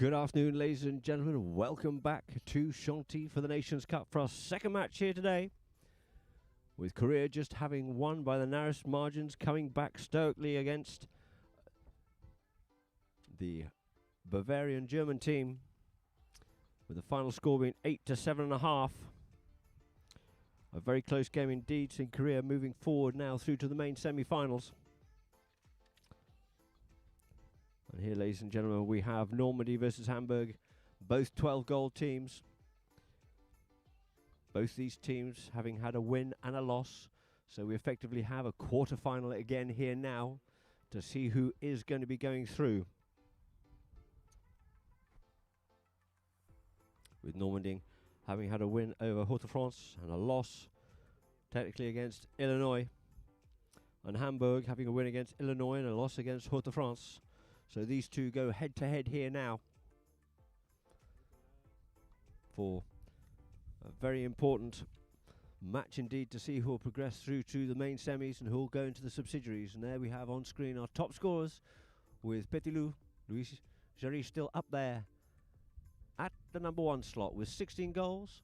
Good afternoon, ladies and gentlemen. Welcome back to Shanti for the Nations Cup for our second match here today. With Korea just having won by the narrowest margins, coming back stoically against the Bavarian German team, with the final score being 8-7.5. A very close game indeed, seeing Korea moving forward now through to the main semi-finals. And here, ladies and gentlemen, we have Normandy versus Hamburg, both 12-goal teams. Both these teams having had a win and a loss. So we effectively have a quarter-final again here now to see who is going to be going through. With Normandy having had a win over Haute-France and a loss technically against Illinois. And Hamburg having a win against Illinois and a loss against Haute-France. So these two go head-to-head here now for a very important match indeed to see who will progress through to the main semis and who will go into the subsidiaries. And there we have on screen our top scorers, with Petit-Loup, Luis Jarry still up there at the number 1 slot with 16 goals.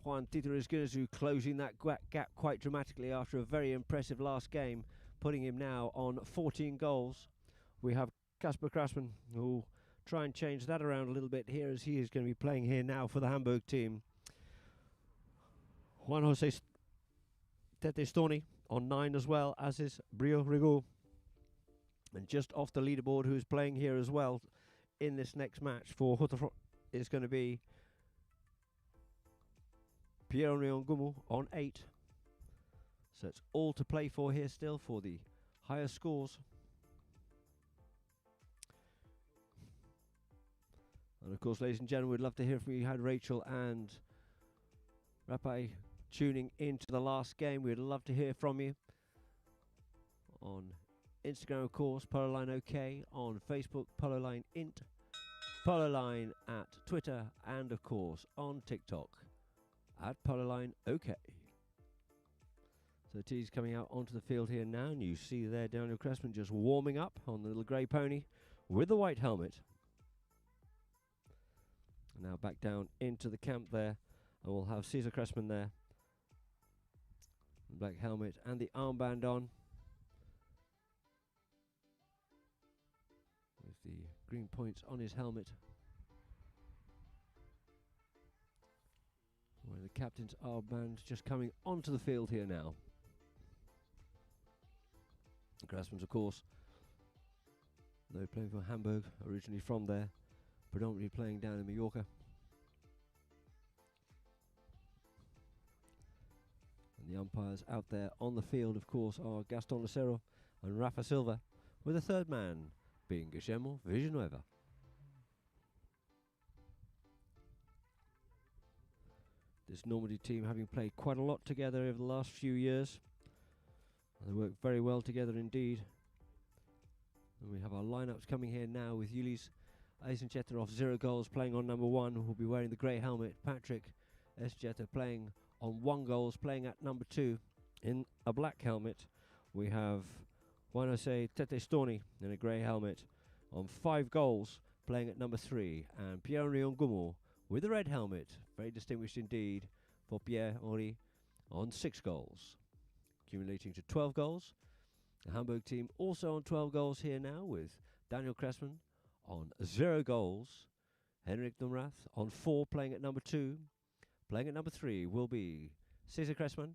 Juan Tito-Esguinazú closing that gap quite dramatically after a very impressive last game, putting him now on 14 goals. We have Kasper Krasman, who will try and change that around a little bit here, as he is going to be playing here now for the Hamburg team. Juan José Tete Storni on 9 as well, as is Brio Rigaud. And just off the leaderboard, who's playing here as well in this next match for Haute-France is going to be Pierre-Henri Ngumu on 8. So it's all to play for here still for the higher scores. And of course, ladies and gentlemen, we'd love to hear from you. You had Rachel and Rapai tuning into the last game. We'd love to hear from you on Instagram, of course, Pololine OK, on Facebook, Pololine Int, Pololine at Twitter, and of course on TikTok at Pololine OK. So T's coming out onto the field here now, and you see there Daniel Cressman just warming up on the little grey pony with the white helmet. Now back down into the camp there, and we'll have Cesar Cressman there. The black helmet and the armband on, with the green points on his helmet. Where the captain's armband just coming onto the field here now. Cressman's, of course, though playing for Hamburg, originally from there, predominantly playing down in Mallorca. And the umpires out there on the field, of course, are Gaston Lucero and Rafa Silva, with the third man being Guillermo Villanueva. This Normandy team having played quite a lot together over the last few years. And they work very well together indeed. And we have our lineups coming here now with Ulis Eisenchetter 0 goals, playing on number 1, who will be wearing the grey helmet. Patrick Esjetter playing on 1 goal, playing at number 2 in a black helmet. We have Juan José Tete Storni in a grey helmet on 5 goals, playing at number 3. And Pierre-Henri Ngumu with a red helmet, very distinguished indeed for Pierre-Henri, on 6 goals, accumulating to 12 goals. The Hamburg team also on 12 goals here now, with Daniel Cressman on 0 goals, Henrik Numrath on 4, playing at number 2, Playing at number 3 will be Cesar Cressman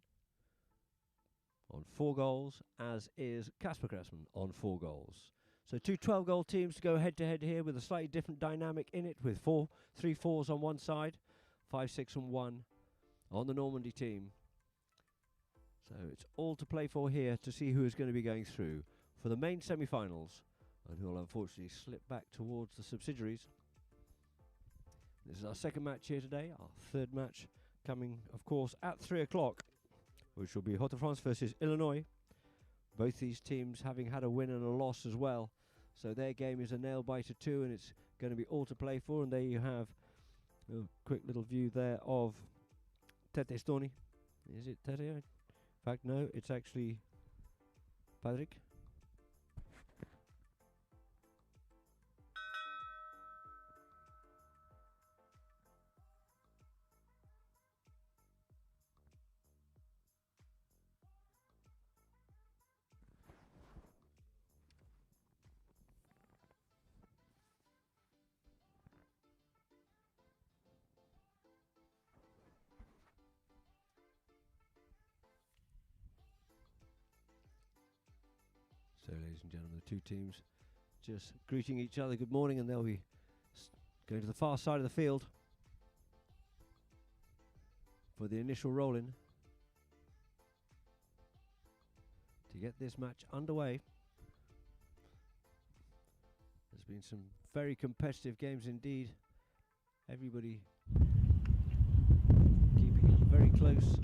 on 4 goals, as is Casper Cressman on 4 goals. So two 12-goal teams to go head-to-head here with a slightly different dynamic in it, with 3 4s on one side, 5 6 and 1 on the Normandy team. So it's all to play for here to see who is going to be going through for the main semi-finals, and who will unfortunately slip back towards the subsidiaries. This is our second match here today, our third match coming, of course, at 3 o'clock, which will be Haute-France versus Illinois. Both these teams having had a win and a loss as well, so their game is a nail-biter too, and it's going to be all to play for. And there you have a quick little view there of Tete Stoni. Is it Tete? In fact, no, it's actually Patrick. So, ladies and gentlemen, the two teams just greeting each other good morning, and they'll be going to the far side of the field for the initial roll-in to get this match underway. There's been some very competitive games indeed. Everybody keeping it very close.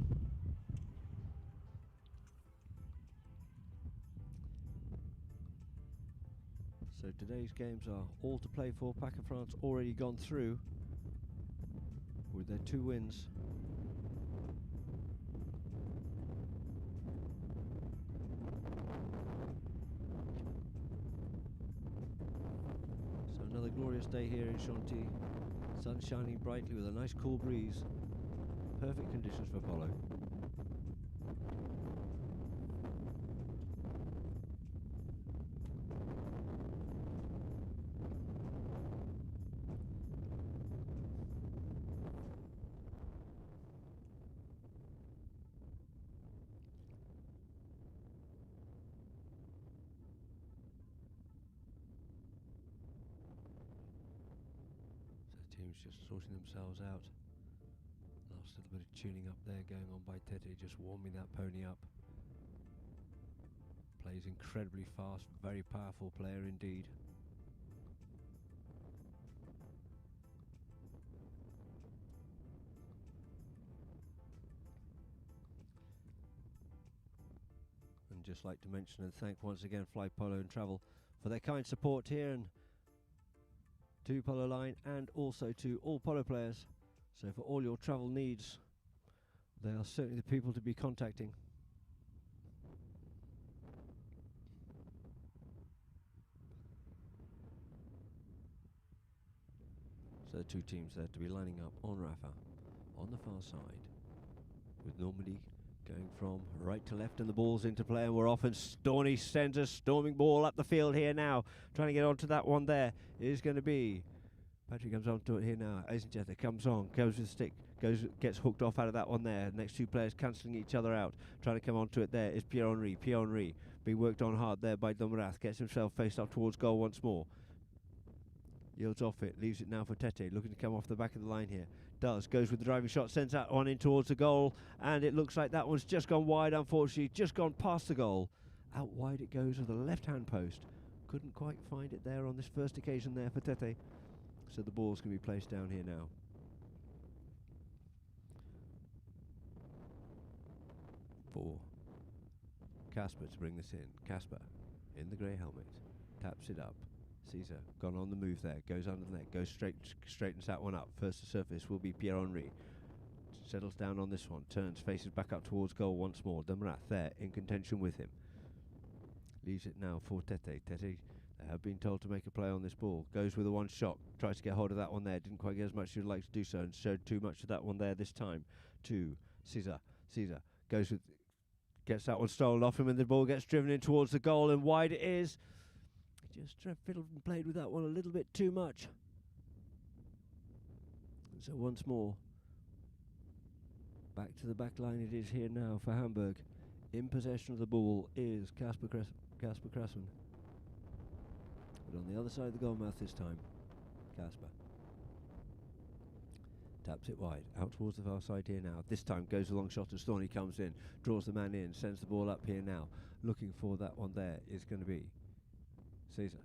So today's games are all to play for. PAC of France already gone through with their 2 wins. So another glorious day here in Chantilly. Sun shining brightly with a nice cool breeze. Perfect conditions for polo. Teams just sorting themselves out. Last little bit of tuning up there going on by Tete, just warming that pony up. Plays incredibly fast, very powerful player indeed. And just like to mention and thank once again Fly Polo and Travel for their kind support here, and to Polo Line, and also to all polo players. So for all your travel needs, they are certainly the people to be contacting. So the two teams there to be lining up on Rafa on the far side, with Normandy going from right to left and the ball's into play, and we're off, and Stormy sends a storming ball up the field here now, trying to get onto that one there. It is going to be Patrick comes on to it here now. Eisenjether comes on, goes with the stick, gets hooked off out of that one there. Next 2 players cancelling each other out. Trying to come on to it there is Pierre-Henri. Pierre-Henri being worked on hard there by Domrath. Gets himself faced up towards goal once more. Yields off it, leaves it now for Tete, looking to come off the back of the line here. Goes with the driving shot, sends that one in towards the goal, and it looks like that one's just gone wide, unfortunately, just gone past the goal. Out wide it goes with the left-hand post. Couldn't quite find it there on this first occasion there for Tete. So the ball's going to be placed down here now. For Casper to bring this in. Casper in the grey helmet, taps it up. Caesar gone on the move there, goes under the net, goes straightens that one up. First to surface will be Pierre-Henri. Settles down on this one, turns, faces back up towards goal once more. Demrath there in contention with him. Leaves it now for Tete. Tete have been told to make a play on this ball. Goes with a one shot, tries to get hold of that one there. Didn't quite get as much as you'd like to do so, and showed too much of that one there this time to Caesar. Caesar goes with, gets that one stolen off him, and the ball gets driven in towards the goal, and wide it is. Just fiddled and played with that one a little bit too much. And so once more, Back to the back line it is here now for Hamburg. In possession of the ball is Kasper Krasman. But on the other side of the goal mouth this time, Kasper taps it wide, out towards the far side here now. This time goes a long shot and Storny comes in, draws the man in, sends the ball up here now. Looking for that one there is going to be Caesar.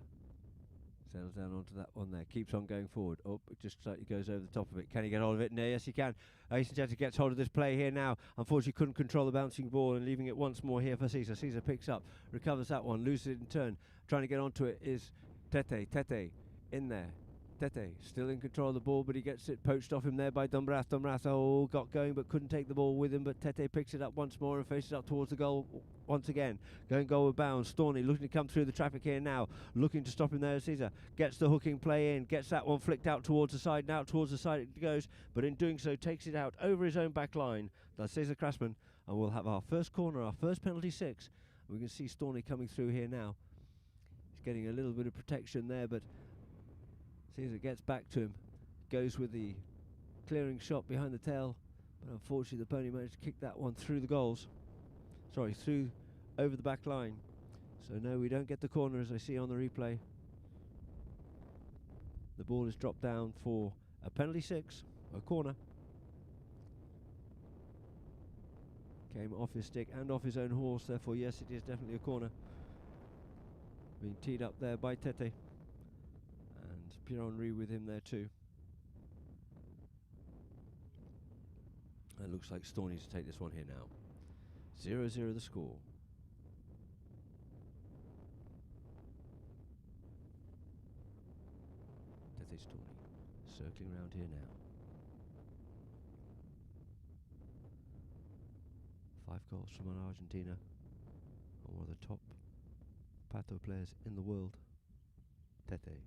Settles down onto that one there, keeps on going forward. Oh, it just slightly goes over the top of it. Can he get hold of it? No, yes he can. Eisenstetter gets hold of this play here now. Unfortunately couldn't control the bouncing ball and leaving it once more here for Caesar. Caesar picks up, recovers that one, loses it in turn. Trying to get onto it is Tete. Tete in there. Tete still in control of the ball, but he gets it poached off him there by Dumbrath. Dumbrath got going but couldn't take the ball with him, but Tete picks it up once more and faces up towards the goal once again. Going goal with bounds. Storny looking to come through the traffic here now, looking to stop him there. Caesar gets the hooking play in, gets that one flicked out towards the side, and out towards the side it goes, but in doing so takes it out over his own back line. Does Caesar Krasman, and we'll have our first corner, our first penalty 6. We can see Storny coming through here now. He's getting a little bit of protection there, but Caesar gets back to him, goes with the clearing shot behind the tail, but unfortunately the pony managed to kick that one through the goals. Sorry, through over the back line. So no, we don't get the corner as I see on the replay. The ball is dropped down for a penalty 6, a corner. Came off his stick and off his own horse, therefore yes, it is definitely a corner. Being teed up there by Tete. Pierre-Henri with him there too. It looks like Storny to take this one here now. 0-0 the score. Tete Storny circling around here now. 5 goals from Argentina, and one of the top Pato players in the world. Tete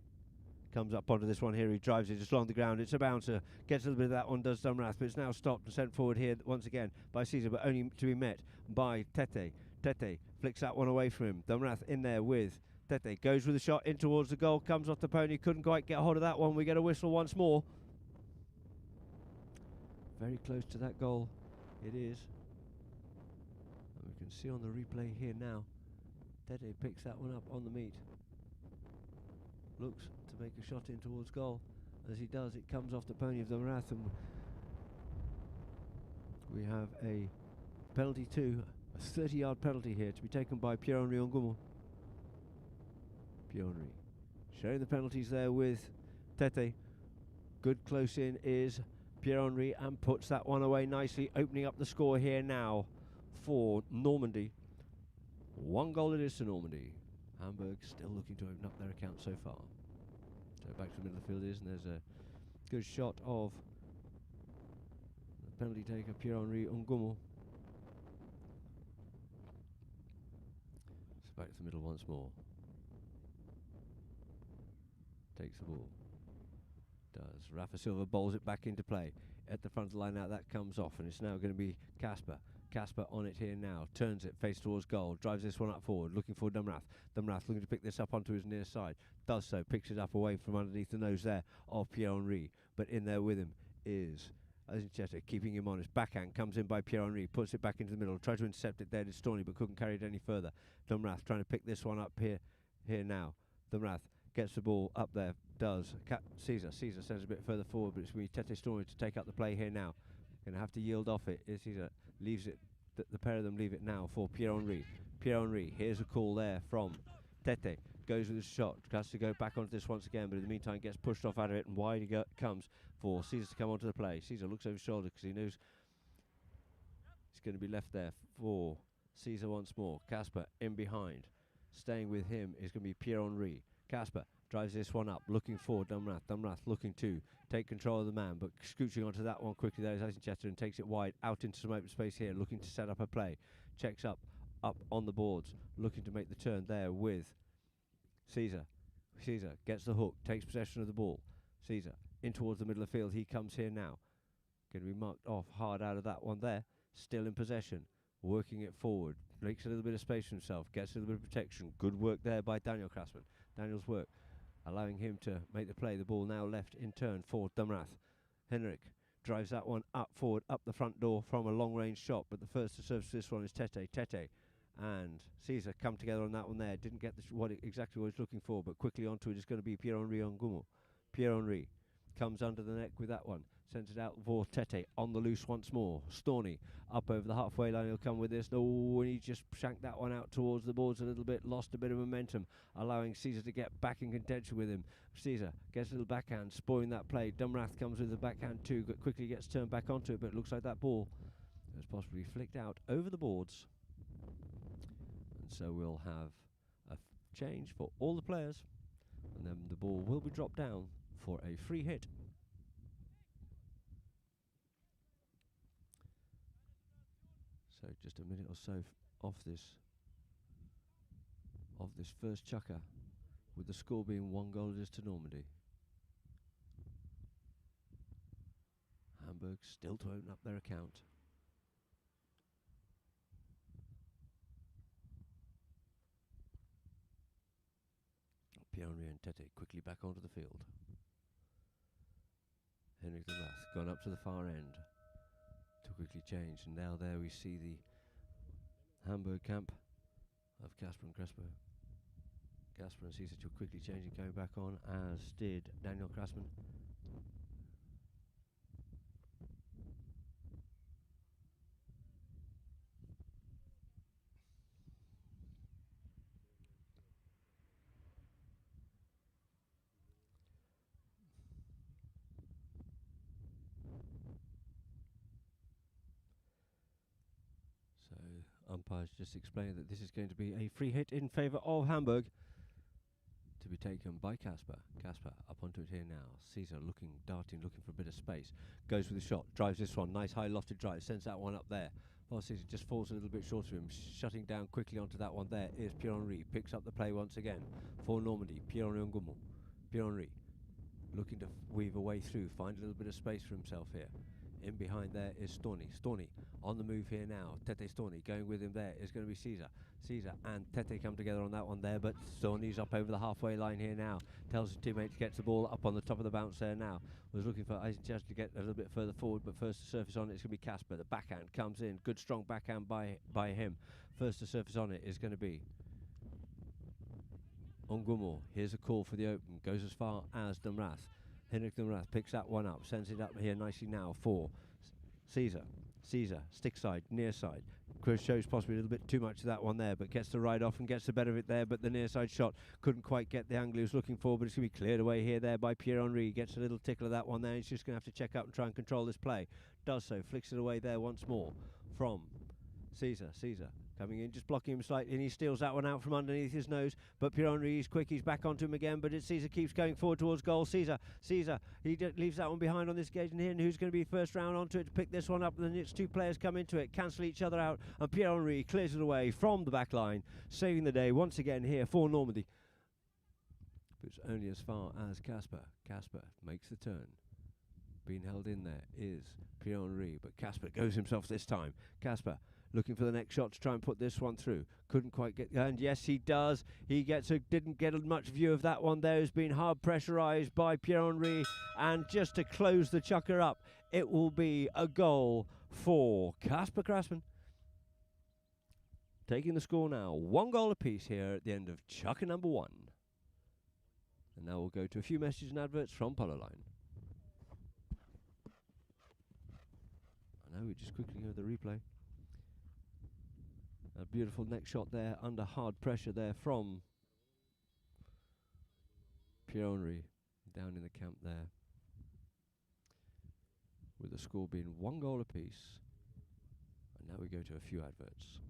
comes up onto this one here, he drives it just along the ground, it's a bouncer, gets a little bit of that one, does Dumrath, but it's now stopped and sent forward here once again by Caesar, but only to be met by Tete. Tete flicks that one away from him. Dumrath in there with Tete, goes with the shot in towards the goal, comes off the pony, couldn't quite get hold of that one. We get a whistle once more. Very close to that goal, it is. And we can see on the replay here now, Tete picks that one up on the meet. Looks to make a shot in towards goal. As he does, it comes off the pony of Dumrath, and we have a penalty 2, a 30-yard penalty here to be taken by Pierre-Henri Ngumo. Pierre-Henri showing the penalties there with Tete. Good close in is Pierre-Henri and puts that one away nicely, opening up the score here now for Normandy. 1 goal it is to Normandy. Hamburg still looking to open up their account so far. So back to the middle of the field is, and there's a good shot of the penalty taker Pierre-Henri Ngumo. So back to the middle once more. Takes the ball. Does. Rafa Silva bowls it back into play. At the front of the line now, that comes off, and it's now going to be Kasper. Kasper on it here now, turns it face towards goal, drives this one up forward, looking for Dumrath. Dumrath looking to pick this up onto his near side, does so, picks it up away from underneath the nose there of Pierre-Henri, but in there with him is Eisenstetter, keeping him on. His backhand comes in by Pierre-Henri, puts it back into the middle, tried to intercept it there to Storny, but couldn't carry it any further. Dumrath trying to pick this one up here now. Dumrath gets the ball up there, does. Caesar sends a bit further forward, but it's going to be Tete Storny to take up the play here now. Going to have to yield off it. Caesar leaves it, the pair of them leave it now for Pierre-Henri. Pierre-Henri, here's a call there from Tete. Goes with a shot, has to go back onto this once again, but in the meantime gets pushed off out of it, and wide he comes for Caesar to come onto the play. Caesar looks over his shoulder because he knows he's going to be left there for Caesar once more. Kasper in behind. Staying with him is going to be Pierre-Henri. Kasper drives this one up, looking for Dumrath. Dumrath looking to take control of the man, but scooching onto that one quickly there is Eisenstetter and takes it wide out into some open space here, looking to set up a play. Checks up on the boards, looking to make the turn there with Caesar. Caesar gets the hook, takes possession of the ball. Caesar in towards the middle of the field. He comes here now. Going to be marked off hard out of that one there. Still in possession, working it forward. Makes a little bit of space for himself, gets a little bit of protection. Good work there by Daniel Krasman. Daniel's work allowing him to make the play. The ball now left in turn for Dumrath. Henrik drives that one up forward, up the front door from a long-range shot, but the first to serve this one is Tete. Tete and Caesar come together on that one there. Didn't get exactly what he's looking for, but quickly onto it is going to be Pierre-Henri Ngumo. Pierre-Henri comes under the neck with that one. Sends it out for Tete on the loose once more. Storney up over the halfway line. He'll come with this. No, and he just shanked that one out towards the boards a little bit. Lost a bit of momentum, allowing Caesar to get back in contention with him. Caesar gets a little backhand, spoiling that play. Dumrath comes with the backhand too, but quickly gets turned back onto it. But it looks like that ball has possibly flicked out over the boards. And so we'll have a change for all the players. And then the ball will be dropped down for a free hit. So just a minute or so off this first chukker, with the score being 1 goal it is to Normandy. Hamburg still to open up their account. Pierre-Henri and Tete quickly back onto the field. Henrik de Rath gone up to the far end to quickly change, and now there we see the Hamburg camp of Casper and Crespo. Casper and Caesar quickly changing, going back on, as did Daniel Krasman. Umpires just explained that this is going to be a free hit in favour of Hamburg, to be taken by Casper. Casper up onto it here now. Caesar darting, looking for a bit of space. Goes with the shot, drives this one. Nice high lofted drive, sends that one up there. While Caesar just falls a little bit short of him. Shutting down quickly onto that one there is Pierre-Henri. Picks up the play once again for Normandy. Pierre-Henri Ngumo. Pierre-Henri looking to weave a way through, find a little bit of space for himself here. In behind there is Storney. Storney on the move here now. Tete Storney going with him there is going to be Caesar. Caesar and Tete come together on that one there, but Storney's up over the halfway line here now. Tells his teammates, gets the ball up on the top of the bounce there now. Was looking for Eisenchurch to get a little bit further forward, but first to surface on it is going to be Casper. The backhand comes in. Good strong backhand by him. First to surface on it is going to be Ngumo. Here's a call for the open. Goes as far as Dumrath. Henrik Dumrath picks that one up, sends it up here nicely now for Caesar. Caesar, stick side, near side. Chris shows possibly a little bit too much of that one there, but gets the ride off and gets the better of it there, but the near side shot couldn't quite get the angle he was looking for, but it's going to be cleared away here there by Pierre-Henri. Gets a little tickle of that one there. He's just going to have to check up and try and control this play. Does so, flicks it away there once more from Caesar. Caesar coming in, just blocking him slightly, and he steals that one out from underneath his nose. But Pierre-Henri is quick, he's back onto him again, but Caesar keeps going forward towards goal. Caesar, he leaves that one behind on this occasion here, and who's going to be first round onto it to pick this one up? And the next two players come into it, cancel each other out, and Pierre-Henri clears it away from the back line, saving the day once again here for Normandy. But it's only as far as Casper. Casper makes the turn. Being held in there is Pierre-Henri, but Casper goes himself this time. Casper looking for the next shot to try and put this one through. Couldn't quite get, and yes, he does. He didn't get much view of that one there. Has been hard pressurised by Pierre-Henri, and just to close the chukker up, it will be a goal for Casper Krasman. Taking the score now, 1 goal apiece here at the end of chukker number 1. And now we'll go to a few messages and adverts from Polo Line. I know we just quickly go to the replay. A beautiful neck shot there under hard pressure there from Pierre-Henri down in the camp there, with the score being 1 goal apiece. And now we go to a few adverts.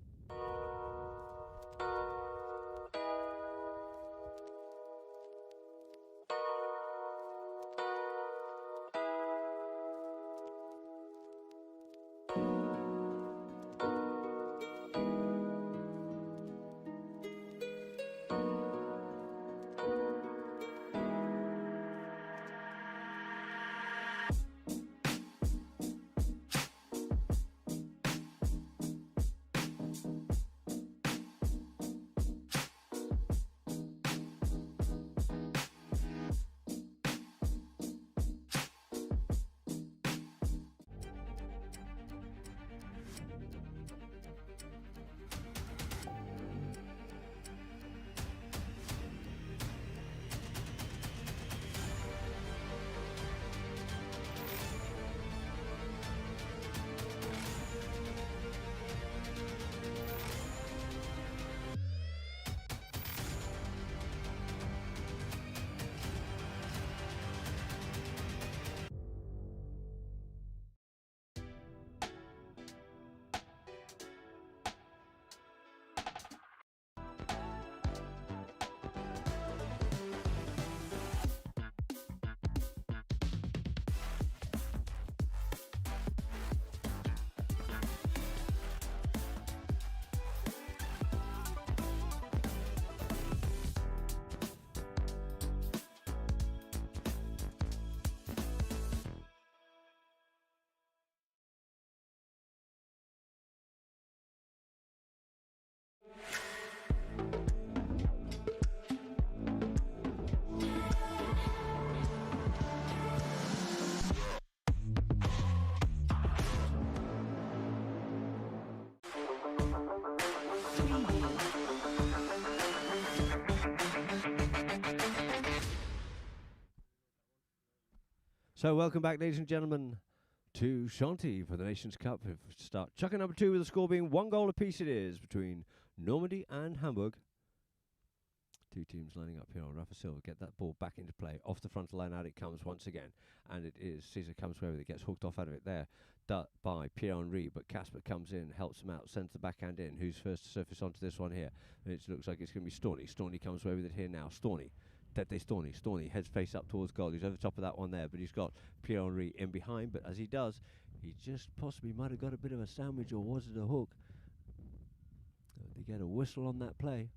So welcome back, ladies and gentlemen, to Shanti for the Nations Cup. We start chucking number 2 with the score being 1 goal apiece it is between Normandy and Hamburg. Two teams lining up here on Rafa Silva. Get that ball back into play. Off the front line, out it comes once again. And it is Caesar comes away with it. Gets hooked off out of it there by Pierre-Henri. But Casper comes in, helps him out, sends the backhand in. Who's first to surface onto this one here? And it looks like it's going to be Storney. Storney comes away with it here now. Storney. Storney heads face up towards goal. He's over the top of that one there. But he's got Pierre-Henri in behind. But as he does, he just possibly might have got a bit of a sandwich, or was it a hook? They get a whistle on that play.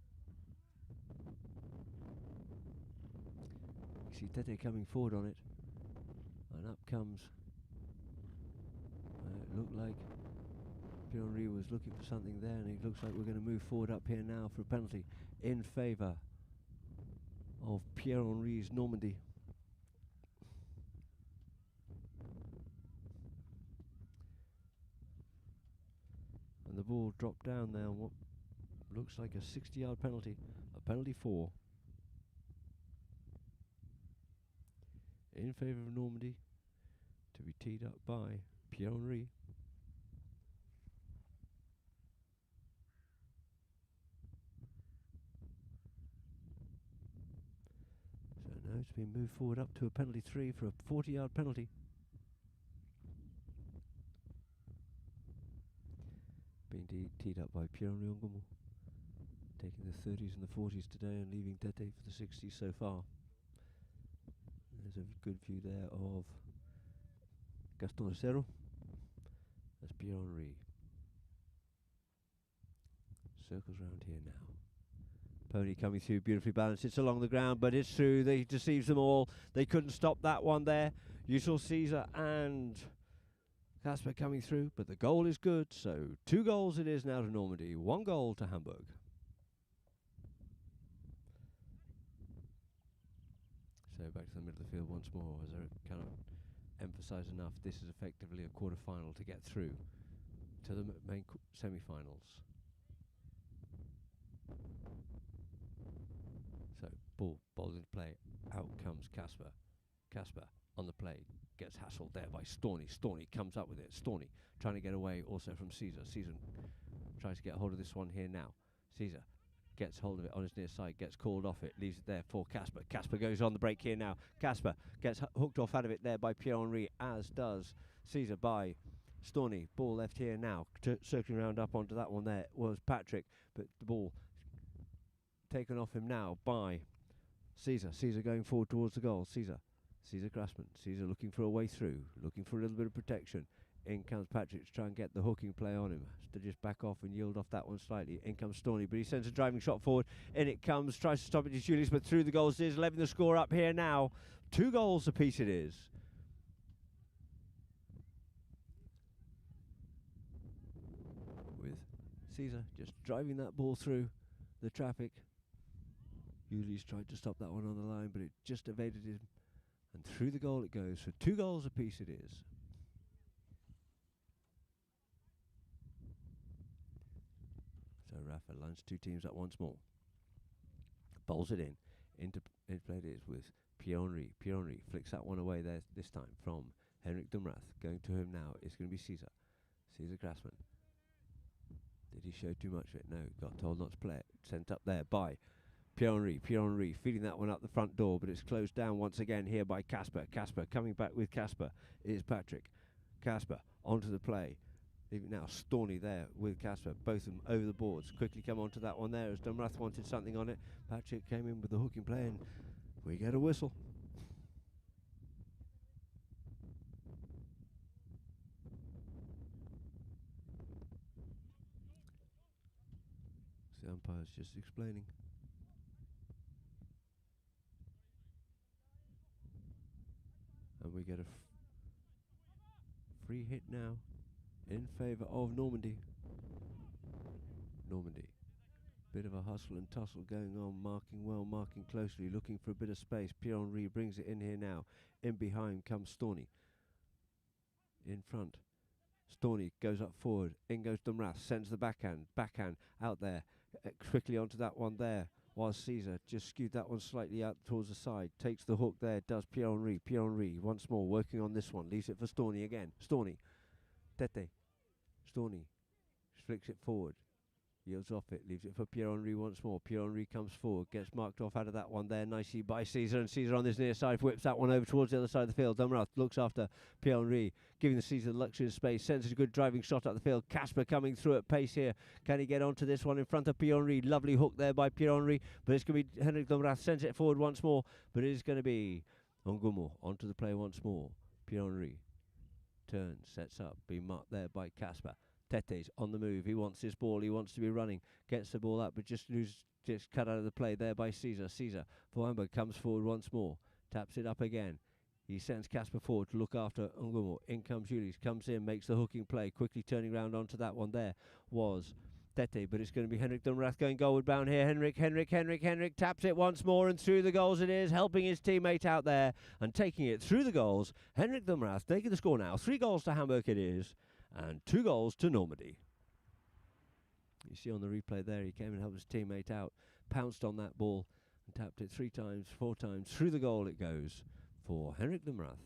You see Tete coming forward on it, and up comes. It looked like Pierre-Henri was looking for something there, and it looks like we're going to move forward up here now for a penalty in favour of Pierre-Henri's Normandy. And the ball dropped down there on what looks like a 60-yard penalty, a penalty 4. In favour of Normandy, to be teed up by Pierre-Henri. So now it's been moved forward up to a penalty 3 for a 40-yard penalty. Being teed up by Pierre-Henri Ongomo, taking the 30s and the 40s today and leaving Tete for the 60s so far. There's a good view there of Gaston Acero. That's Pierre-Henri. Circles round here now. Pony coming through, beautifully balanced. It's along the ground, but it's through. They deceives them all. They couldn't stop that one there. You saw Caesar and Casper coming through, but the goal is good. So 2 goals it is now to Normandy, 1 goal to Hamburg. So back to the middle of the field once more, as I cannot emphasise enough, this is effectively a quarter-final to get through to the main semi-finals. So ball into play, out comes Casper. Casper on the play, gets hassled there by Storney. Storney comes up with it. Storney trying to get away also from Caesar. Caesar tries to get hold of this one here now. Caesar gets hold of it on his near side, gets called off it, leaves it there for Casper. Casper goes on the break here now. Casper gets hooked off out of it there by Pierre-Henri, as does Caesar by Storney. Ball left here now, circling around up onto that one there was Patrick, but the ball taken off him now by Caesar. Caesar going forward towards the goal. Caesar Grassman. Caesar looking for a way through, looking for a little bit of protection. In comes Patrick to try and get the hooking play on him. To just back off and yield off that one slightly. In comes Storney, but he sends a driving shot forward. In it comes, tries to stop it to Julius, but through the goals is 11 the score up here now. 2 goals apiece it is. With Caesar just driving that ball through the traffic. Julius tried to stop that one on the line, but it just evaded him. And through the goal it goes. So 2 goals apiece it is. So Rafa lines 2 teams up once more. Bowls it in. Into play it is with Pierre-Henri. Pierre-Henri flicks that one away there this time from Henrik Dumrath. Going to him now is going to be Caesar. Caesar Grassman. Did he show too much of it? No, got told not to play it. Sent up there by Pierre-Henri. Pierre-Henri feeding that one up the front door, but it's closed down once again here by Casper. Casper coming back with Casper is Patrick. Casper onto the play. Even now, Storney there with Casper, both of them over the boards. Quickly come onto that one there as Dumrath wanted something on it. Patrick came in with the hooking play, and we get a whistle. The umpire's just explaining. And we get a free hit now in favour of Normandy. Normandy. Bit of a hustle and tussle going on, marking well, marking closely, looking for a bit of space. Pierre-Henri brings it in here now. In behind comes Storney. In front. Storney goes up forward. In goes Dumrath. Sends the backhand. Backhand out there. Quickly onto that one there. while Caesar just skewed that one slightly out towards the side. Takes the hook there, does Pierre-Henri. Pierre-Henri once more working on this one. Leaves it for Storney again. Storney. Tete. Storney. Flicks it forward. Yields off it, leaves it for Pierre-Henri once more. Pierre-Henri comes forward, gets marked off out of that one there nicely by Caesar, and Caesar on this near side whips that one over towards the other side of the field. Dumrath looks after Pierre-Henri, giving the Caesar the luxury of space, sends a good driving shot up the field. Casper coming through at pace here. Can he get onto this one in front of Pierre-Henri? Lovely hook there by Pierre-Henri, but it's going to be Henrik Dumrath, sends it forward once more, but it is going to be Ngumo onto the play once more. Pierre-Henri turns, sets up, being marked there by Casper. Tete's on the move. He wants this ball. He wants to be running. Gets the ball up, but just cut out of the play there by Caesar. Caesar for Hamburg comes forward once more. Taps it up again. He sends Casper forward to look after Ngumo. In comes Julius. Comes in, makes the hooking play. Quickly turning round onto that one there was Tete, but it's going to be Henrik Dumrath going goalward bound here. Henrik taps it once more, and through the goals it is, helping his teammate out there and taking it through the goals. Henrik Dumrath taking the score now. 3 goals to Hamburg it is, and 2 goals to Normandy. You see on the replay there, he came and helped his teammate out, pounced on that ball and tapped it 3 times, 4 times. Through the goal it goes for Henrik Dumrath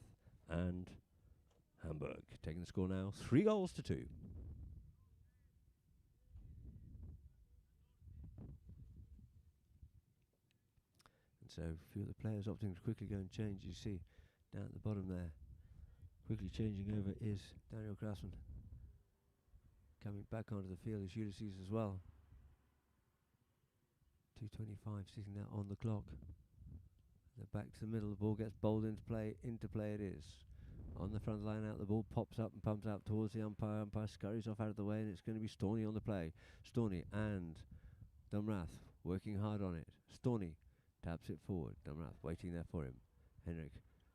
and Hamburg. Taking the score now, 3 goals to 2. And so a few of the players opting to quickly go and change. You see down at the bottom there, quickly changing over is Daniel Grassman. Coming back onto the field is Ulysses as well. 2:25 sitting there on the clock. They're back to the middle. The ball gets bowled into play. Into play it is. On the front line out, the ball pops up and pumps out towards the umpire. Umpire scurries off out of the way, and it's going to be Storney on the play. Storney and Dumrath working hard on it. Storney taps it forward. Dumrath waiting there for him. Henrik,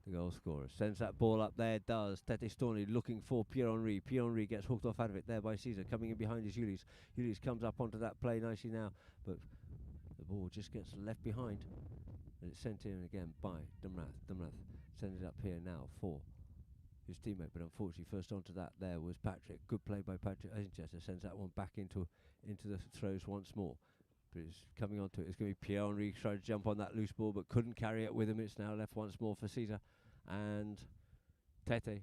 the goal scorer, sends that ball up there. Does Tete Storney looking for Pierre-Henri. Pierre-Henri gets hooked off out of it there by Caesar. Coming in behind is Ulis. Ulis comes up onto that play nicely now, but the ball just gets left behind, and it's sent in again by Dumrath. Dumrath sends it up here now for his teammate, but unfortunately first onto that there was Patrick. Good play by Patrick Eisenchester. Sends that one back into the throws once more. But it's coming onto it. It's going to be Pierre-Henri trying to jump on that loose ball, but couldn't carry it with him. It's now left once more for Caesar. And Tete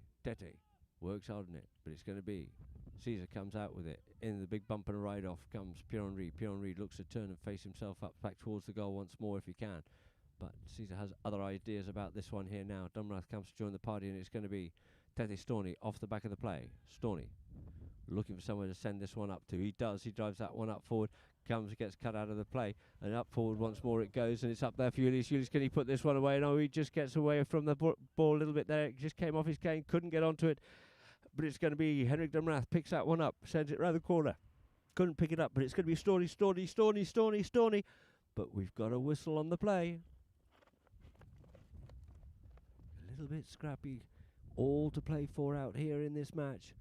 works hard on it, but it's going to be Caesar comes out with it. In the big bump and a ride off comes Pierre-Henri. Pierre-Henri looks to turn and face himself up back towards the goal once more if he can. But Caesar has other ideas about this one here now. Dumrath comes to join the party, and it's going to be Tete Storney off the back of the play. Storney looking for somewhere to send this one up to. He does. He drives that one up forward. Gets cut out of the play, and up forward once more it goes, and it's up there for Ulis. Ulis, can he put this one away? No, he just gets away from the ball a little bit there. It just came off his cane, couldn't get onto it. But it's going to be Henrik Dumrath, picks that one up, sends it round the corner. Couldn't pick it up, but it's going to be Storney. But we've got a whistle on the play. A little bit scrappy, all to play for out here in this match.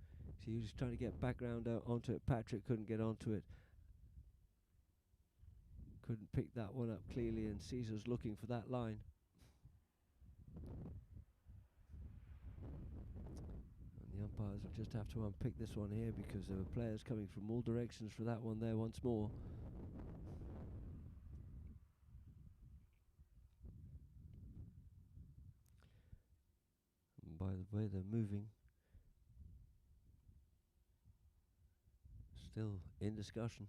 So he was trying to get background onto it. Patrick couldn't get onto it. Couldn't pick that one up clearly, and Caesar's looking for that line. And the umpires will just have to unpick this one here, because there were players coming from all directions for that one there once more. And by the way they're moving, still in discussion.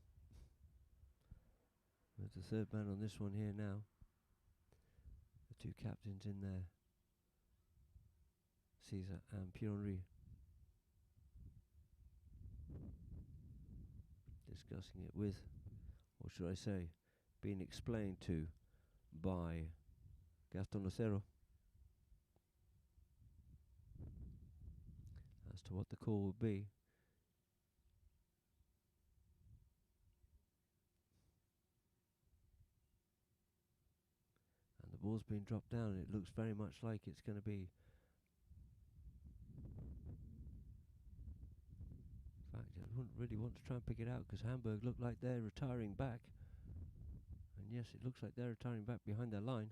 There's the third man on this one here now. The 2 captains in there, Caesar and Pierre-Henri, discussing it with, or should I say, being explained to by Gaston Lucero as to what the call would be. The ball's been dropped down, and it looks very much like it's going to be. In fact, I wouldn't really want to try and pick it out, because Hamburg look like they're retiring back. And yes, it looks like they're retiring back behind their line.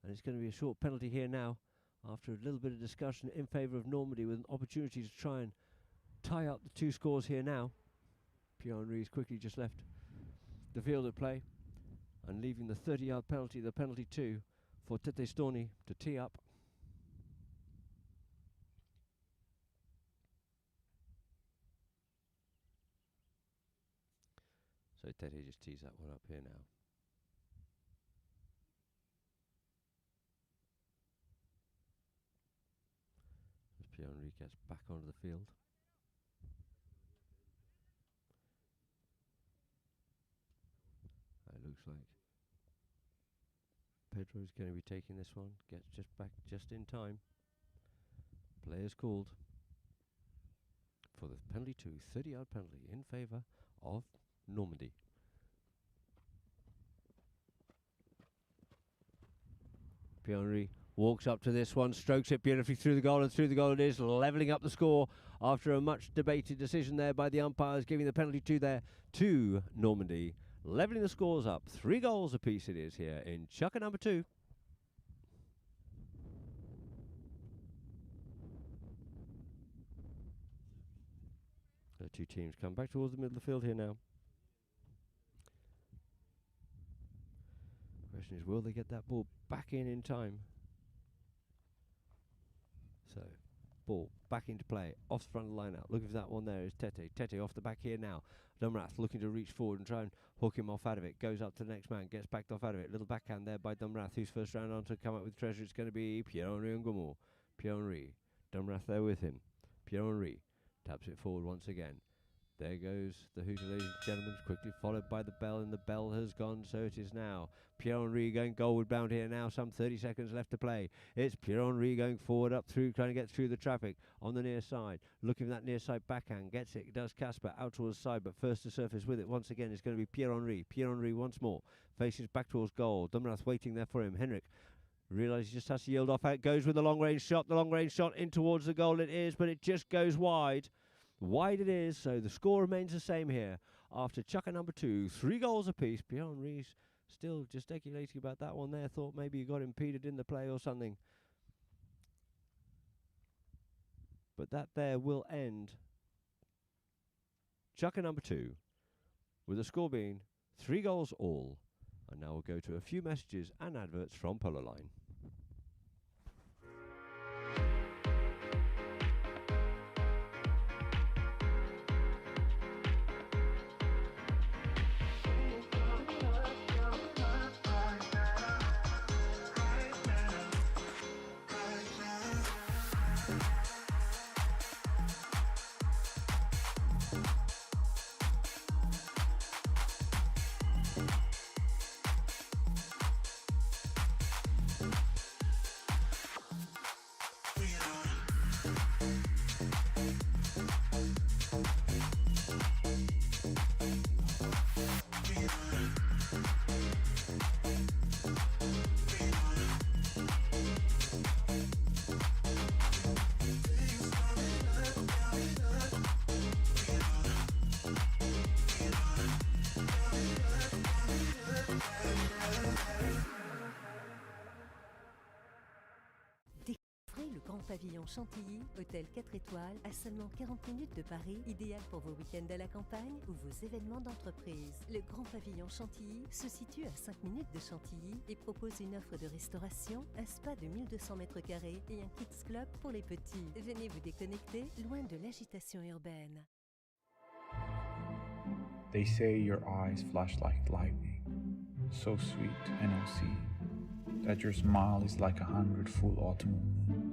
And it's going to be a short penalty here now, after a little bit of discussion in favour of Normandy, with an opportunity to try and tie up the 2 scores here now. Pierre-Henri's quickly just left the field of play. and leaving the 30-yard penalty, the penalty 2, for Tete Storni to tee up. So Tete just tees that one up here now. As Pierre-Henri gets back onto the field. It looks like Pedro's going to be taking this one. Gets just back just in time. Players called for the penalty 2, 30-yard penalty in favour of Normandy. Pierre-Henri walks up to this one, strokes it beautifully through the goal, and through the goal it is, levelling up the score after a much debated decision there by the umpires, giving the penalty 2 there to Normandy. Levelling the scores up, 3 goals apiece it is here in Chukka number 2. The two teams come back towards the middle of the field here now. Question is, will they get that ball back in time? So, ball back into play, off the front of the line out. Looking for that one there is Tete. Tete off the back here now. Dumrath looking to reach forward and try and hook him off out of it. Goes up to the next man, gets backed off out of it. Little backhand there by Dumrath, who's first round on to come up with treasure. It's going to be Pierre-Henri Ngumo. Pierre-Henri. Dumrath there with him. Pierre-Henri taps it forward once again. There goes the hooter, ladies and gentlemen, quickly followed by the bell, and the bell has gone, so it is now Pierre-Henri going goalward bound here now, some 30 seconds left to play. It's Pierre-Henri going forward up through, trying to get through the traffic on the near side, looking for that near side backhand, gets it, does Casper out towards the side, but first to surface with it once again is going to be Pierre-Henri. Pierre-Henri once more, faces back towards goal, Dumrath waiting there for him. Henrik realises he just has to yield off, out goes with the long range shot in towards the goal it is, but it just goes wide. Wide it is, so the score remains the same here. After Chukka number 2, 3 goals apiece. Pierre-Henri's still gesticulating about that one there. Thought maybe he got impeded in the play or something. But that there will end Chukka number 2, with the score being 3 goals all. And now we'll go to a few messages and adverts from Polo Line. Pavillon Chantilly, hôtel 4 étoiles, à seulement 40 minutes de Paris, idéal pour vos week-ends à la campagne ou vos événements d'entreprise. Le Grand Pavillon Chantilly se situe à 5 minutes de Chantilly et propose une offre de restauration, un spa de 1200 mètres carrés et un kids club pour les petits. Venez vous déconnecter loin de l'agitation urbaine. They say your eyes flash like lightning, so sweet NOC, that your smile is like 100 full autumn moons.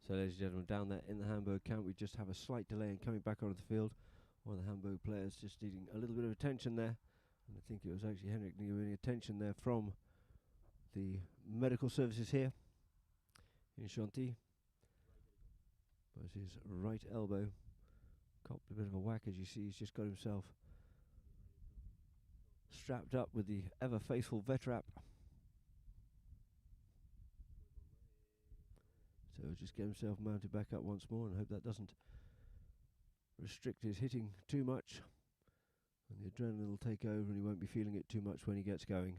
So, ladies and gentlemen, down there in the Hamburg camp, we just have a slight delay in coming back onto the field. One of the Hamburg players just needing a little bit of attention there. And I think it was actually Henrik needing attention there from the medical services here in Chantilly. But his right elbow copped a bit of a whack, as you see. He's just got himself strapped up with the ever faithful Vetrap. So just get himself mounted back up once more and hope that doesn't restrict his hitting too much. And the adrenaline will take over and he won't be feeling it too much when he gets going.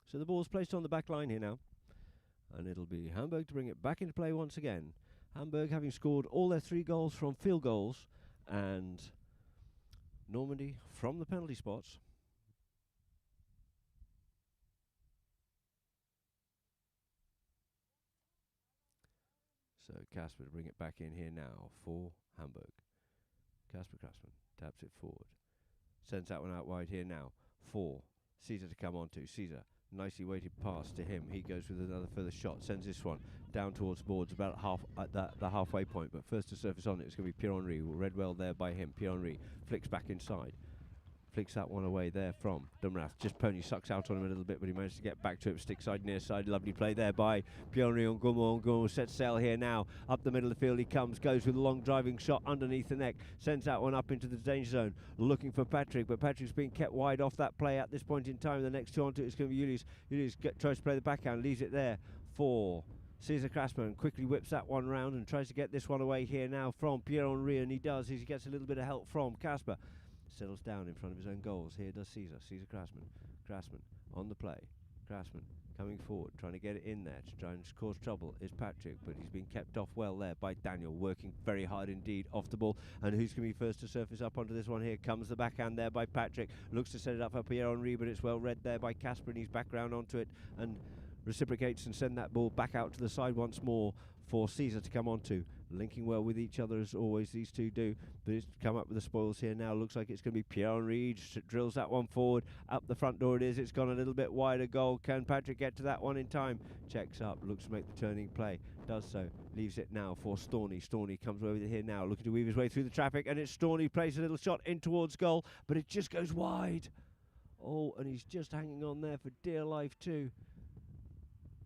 So the ball's placed on the back line here now. And it'll be Hamburg to bring it back into play once again. Hamburg having scored all their 3 goals from field goals, and Normandy from the penalty spots. So Kasper to bring it back in here now for Hamburg. Kasper Krassmann taps it forward. Sends that one out wide here now for Caesar to come on to. Caesar, nicely weighted pass to him. He goes with another further shot. Sends this one down towards boards, about half at the halfway point. But first to surface on it, it's going to be Pierre-Henri. Read well there by him. Pierre-Henri flicks back inside. Flicks that one away there from Dumrath. Just Pony sucks out on him a little bit, but he managed to get back to it. Stick side, near side. Lovely play there by Pierre-Henri Ngumo. Ngumo sets sail here now. Up the middle of the field he comes. Goes with a long driving shot underneath the neck. Sends that one up into the danger zone. Looking for Patrick, but Patrick's being kept wide off that play at this point in time. The next 2 onto it is going to be Julius. Julius tries to play the backhand. Leaves it there for Caesar Krassmann. Quickly whips that one round and tries to get this one away here now from Pierre-Henri. And he does. He gets a little bit of help from Kasper. Settles down in front of his own goals. Here does Caesar. Caesar Krassmann. Krassmann on the play. Krassmann coming forward, trying to get it in there to try and cause trouble is Patrick, but he's been kept off well there by Daniel, working very hard indeed off the ball. And who's going to be first to surface up onto this one? Here comes the backhand there by Patrick. Looks to set it up for Pierre-Henri, but it's well read there by Kasper, and he's back round onto it and reciprocates and send that ball back out to the side once more for Caesar to come onto. Linking well with each other as always, these two do. But it's come up with the spoils here now. Looks like it's going to be Pierre-Henri. Drills that one forward. Up the front door it is. It's gone a little bit wider goal. Can Patrick get to that one in time? Checks up. Looks to make the turning play. Does so. Leaves it now for Storney. Storney comes over here now. Looking to weave his way through the traffic. And it's Storney. Plays a little shot in towards goal. But it just goes wide. Oh, and he's just hanging on there for dear life too.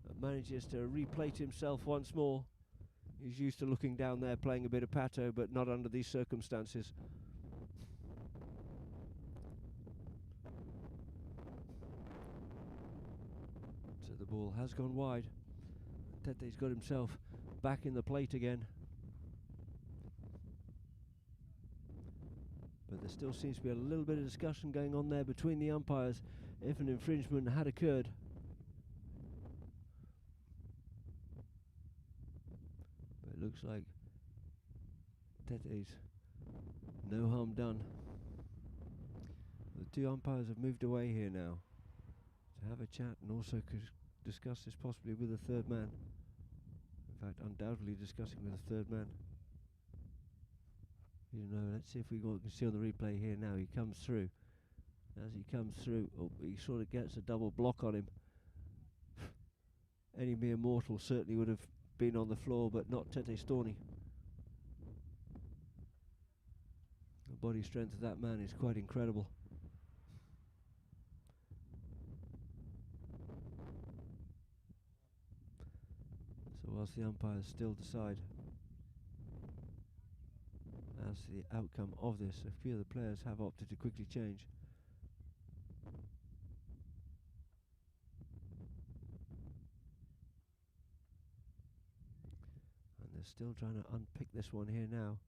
And manages to replate himself once more. He's used to looking down there, playing a bit of pato, but not under these circumstances. So the ball has gone wide. Tete's got himself back in the plate again. But there still seems to be a little bit of discussion going on there between the umpires if an infringement had occurred. Looks like Tete's no harm done. The 2 umpires have moved away here now to have a chat and also discuss this possibly with a 3rd man. In fact, undoubtedly discussing with a 3rd man. You know, let's see if we can see on the replay here now. He comes through. As he comes through, he sort of gets a double block on him. Any mere mortal certainly would have been on the floor, but not Tete Storney. The body strength of that man is quite incredible. So whilst the umpires still decide as to the outcome of this, a few of the players have opted to quickly change. They're still trying to unpick this one here now,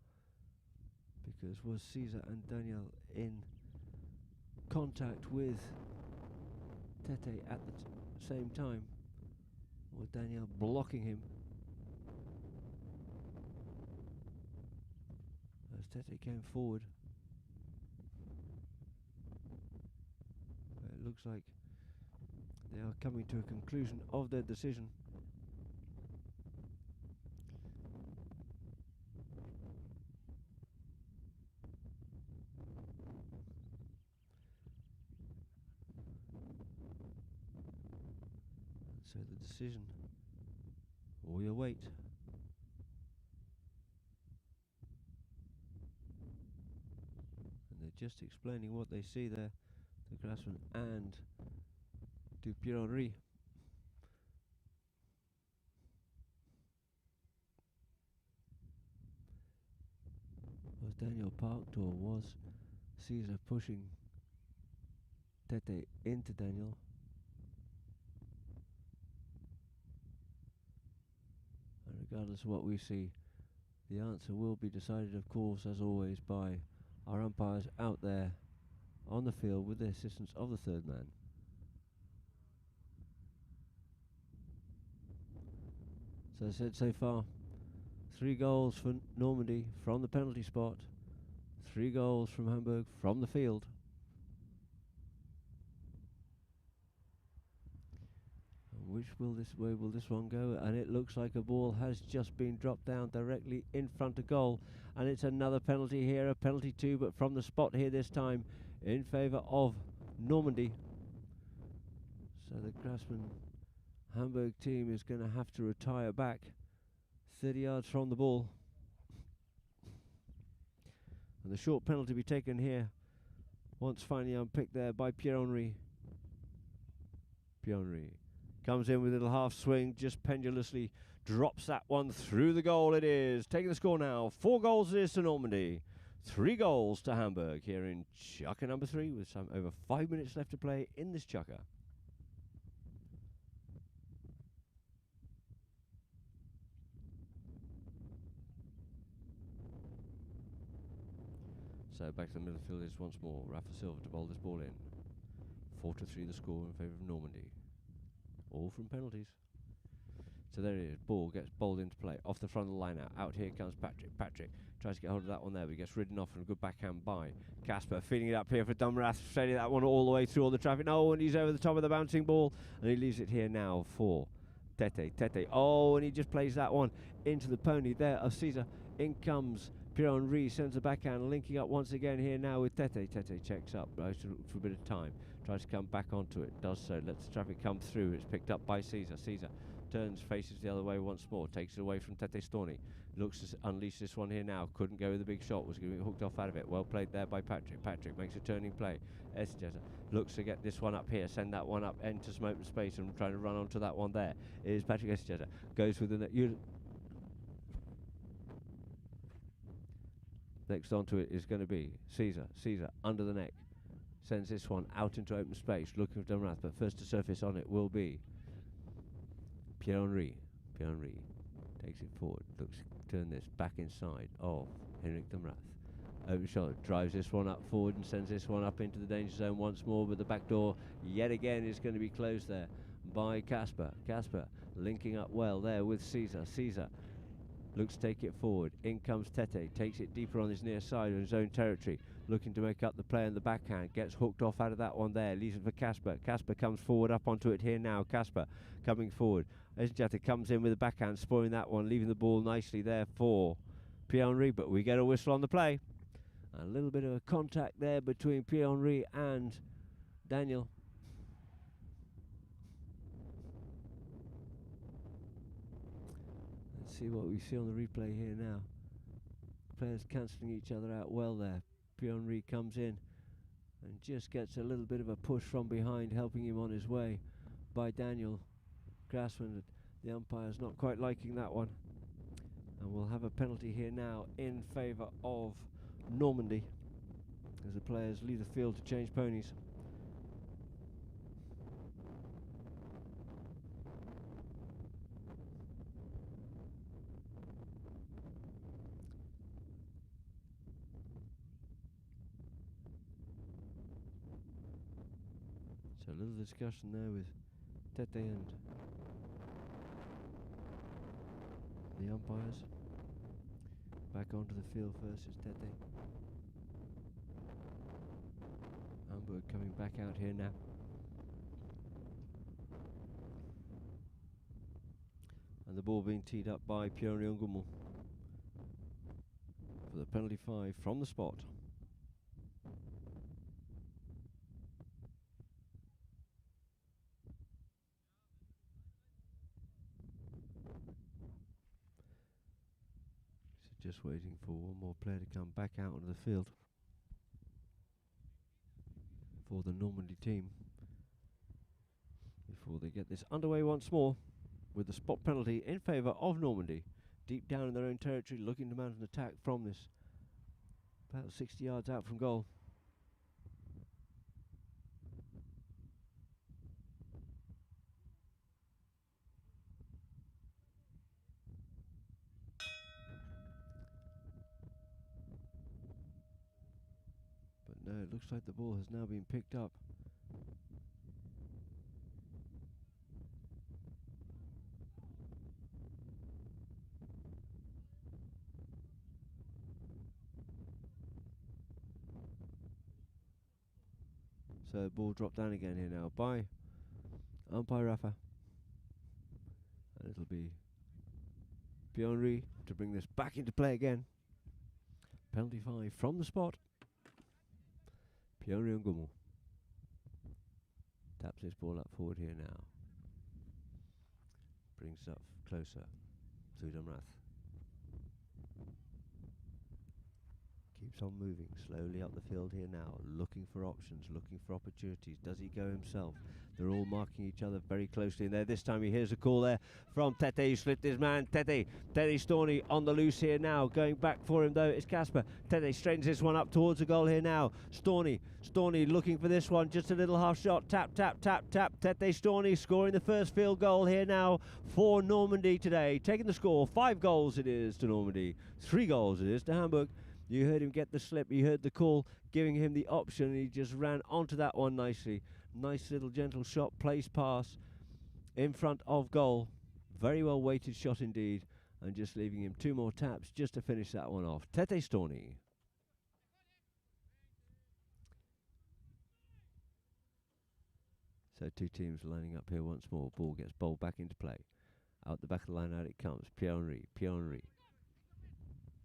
because was Caesar and Daniel in contact with Tete at the same time, or Daniel blocking him? As Tete came forward, it looks like they are coming to a conclusion of their decision. So the decision for your weight. And they're just explaining what they see there, the Grassman and du Pierre-Henri. Was Daniel parked, or was Caesar pushing Tete into Daniel? And regardless of what we see, the answer will be decided, of course, as always, by our umpires out there on the field with the assistance of the third man. So I said so far, 3 goals for Normandy from the penalty spot, 3 goals from Hamburg from the field. And which way will this one go? And it looks like a ball has just been dropped down directly in front of goal, and it's another penalty here, a penalty 2, but from the spot here this time in favour of Normandy. So the Grassman Hamburg team is going to have to retire back 30 yards from the ball. And the short penalty to be taken here, once finally unpicked there by Pierre-Henri. Pierre-Henri comes in with a little half swing, just pendulously drops that one through the goal. It is taking the score now. 4 goals it is to Normandy, 3 goals to Hamburg here in Chukker number 3, with some over 5 minutes left to play in this Chukker. So back to the middle field is once more Rafa Silva to bowl this ball in. 4-3 the score in favour of Normandy. All from penalties. So there it is. Ball gets bowled into play. Off the front of the line out here comes Patrick. Patrick tries to get hold of that one there, but he gets ridden off and a good backhand by Casper. Feeding it up here for Dumrath. Steady that one all the way through all the traffic. No, and he's over the top of the bouncing ball. And he leaves it here now for Tete. Tete. Oh, and he just plays that one into the pony there of Caesar. In comes Pierre-Henri, sends the backhand, linking up once again here now with Tete. Tete checks up, goes for a bit of time, tries to come back onto it, does so, lets the traffic come through. It's picked up by Caesar. Caesar turns, faces the other way once more, takes it away from Tete Storni. Looks to unleash this one here now. Couldn't go with a big shot, was going to be hooked off out of it. Well played there by Patrick. Patrick makes a turning play. Estejeta looks to get this one up here, send that one up, enter some open space and trying to run onto that one there. It is Patrick Estejeta. Goes with the next onto it is going to be Caesar. Caesar under the neck. Sends this one out into open space, looking for Dumrath, but first to surface on it will be Pierre-Henri. Pierre-Henri takes it forward, looks to turn this back inside of Henrik Dumrath. Open shot, drives this one up forward and sends this one up into the danger zone once more, but the back door yet again is going to be closed there by Casper. Casper linking up well there with Caesar. Caesar looks to take it forward. In comes Tete. Takes it deeper on his near side of his own territory. Looking to make up the play on the backhand. Gets hooked off out of that one there. Leaves it for Casper. Casper comes forward up onto it here now. Casper coming forward. Estejeta comes in with the backhand, spoiling that one. Leaving the ball nicely there for Pierre-Henri. But we get a whistle on the play. A little bit of a contact there between Pierre-Henri and Daniel. See what we see on the replay here now. Players cancelling each other out well there. Pierre-Henri comes in and just gets a little bit of a push from behind, helping him on his way by Daniel Grassman. The umpire's not quite liking that one. And we'll have a penalty here now in favour of Normandy as the players leave the field to change ponies. So a little discussion there with Tete and the umpires. Back onto the field first is Tete. Hamburg coming back out here now. And the ball being teed up by Pierre-Henri Ngummel for the penalty 5 from the spot. Just waiting for one more player to come back out onto the field for the Normandy team before they get this underway once more with the spot penalty in favour of Normandy. Deep down in their own territory, looking to mount an attack from this, about 60 yards out from goal. But no, it looks like the ball has now been picked up. So ball dropped down again here now by umpire Rafa. And it'll be Pierre-Henri to bring this back into play again. Penalty 5 from the spot. Pierre-Henri Ngumu taps this ball up forward here now. Brings it up closer. Zudamrath keeps on moving slowly up the field here now, looking for options, looking for opportunities. Does he go himself? They're all marking each other very closely in there. This time he hears a call there from Tete. He slipped his man. Tete Storney on the loose here now. Going back for him though is Casper. Tete straightens this one up towards the goal here now. Storney looking for this one. Just a little half shot. Tap. Tete Storney scoring the first field goal here now for Normandy today. Taking the score. 5 goals it is to Normandy. 3 goals it is to Hamburg. You heard him get the slip. You heard the call giving him the option. And he just ran onto that one nicely. Nice little gentle shot, placed pass in front of goal. Very well weighted shot indeed. And just leaving him 2 more taps just to finish that one off. Tete Storney. So 2 teams lining up here once more. Ball gets bowled back into play. Out the back of the line, out it comes. Pierre-Henri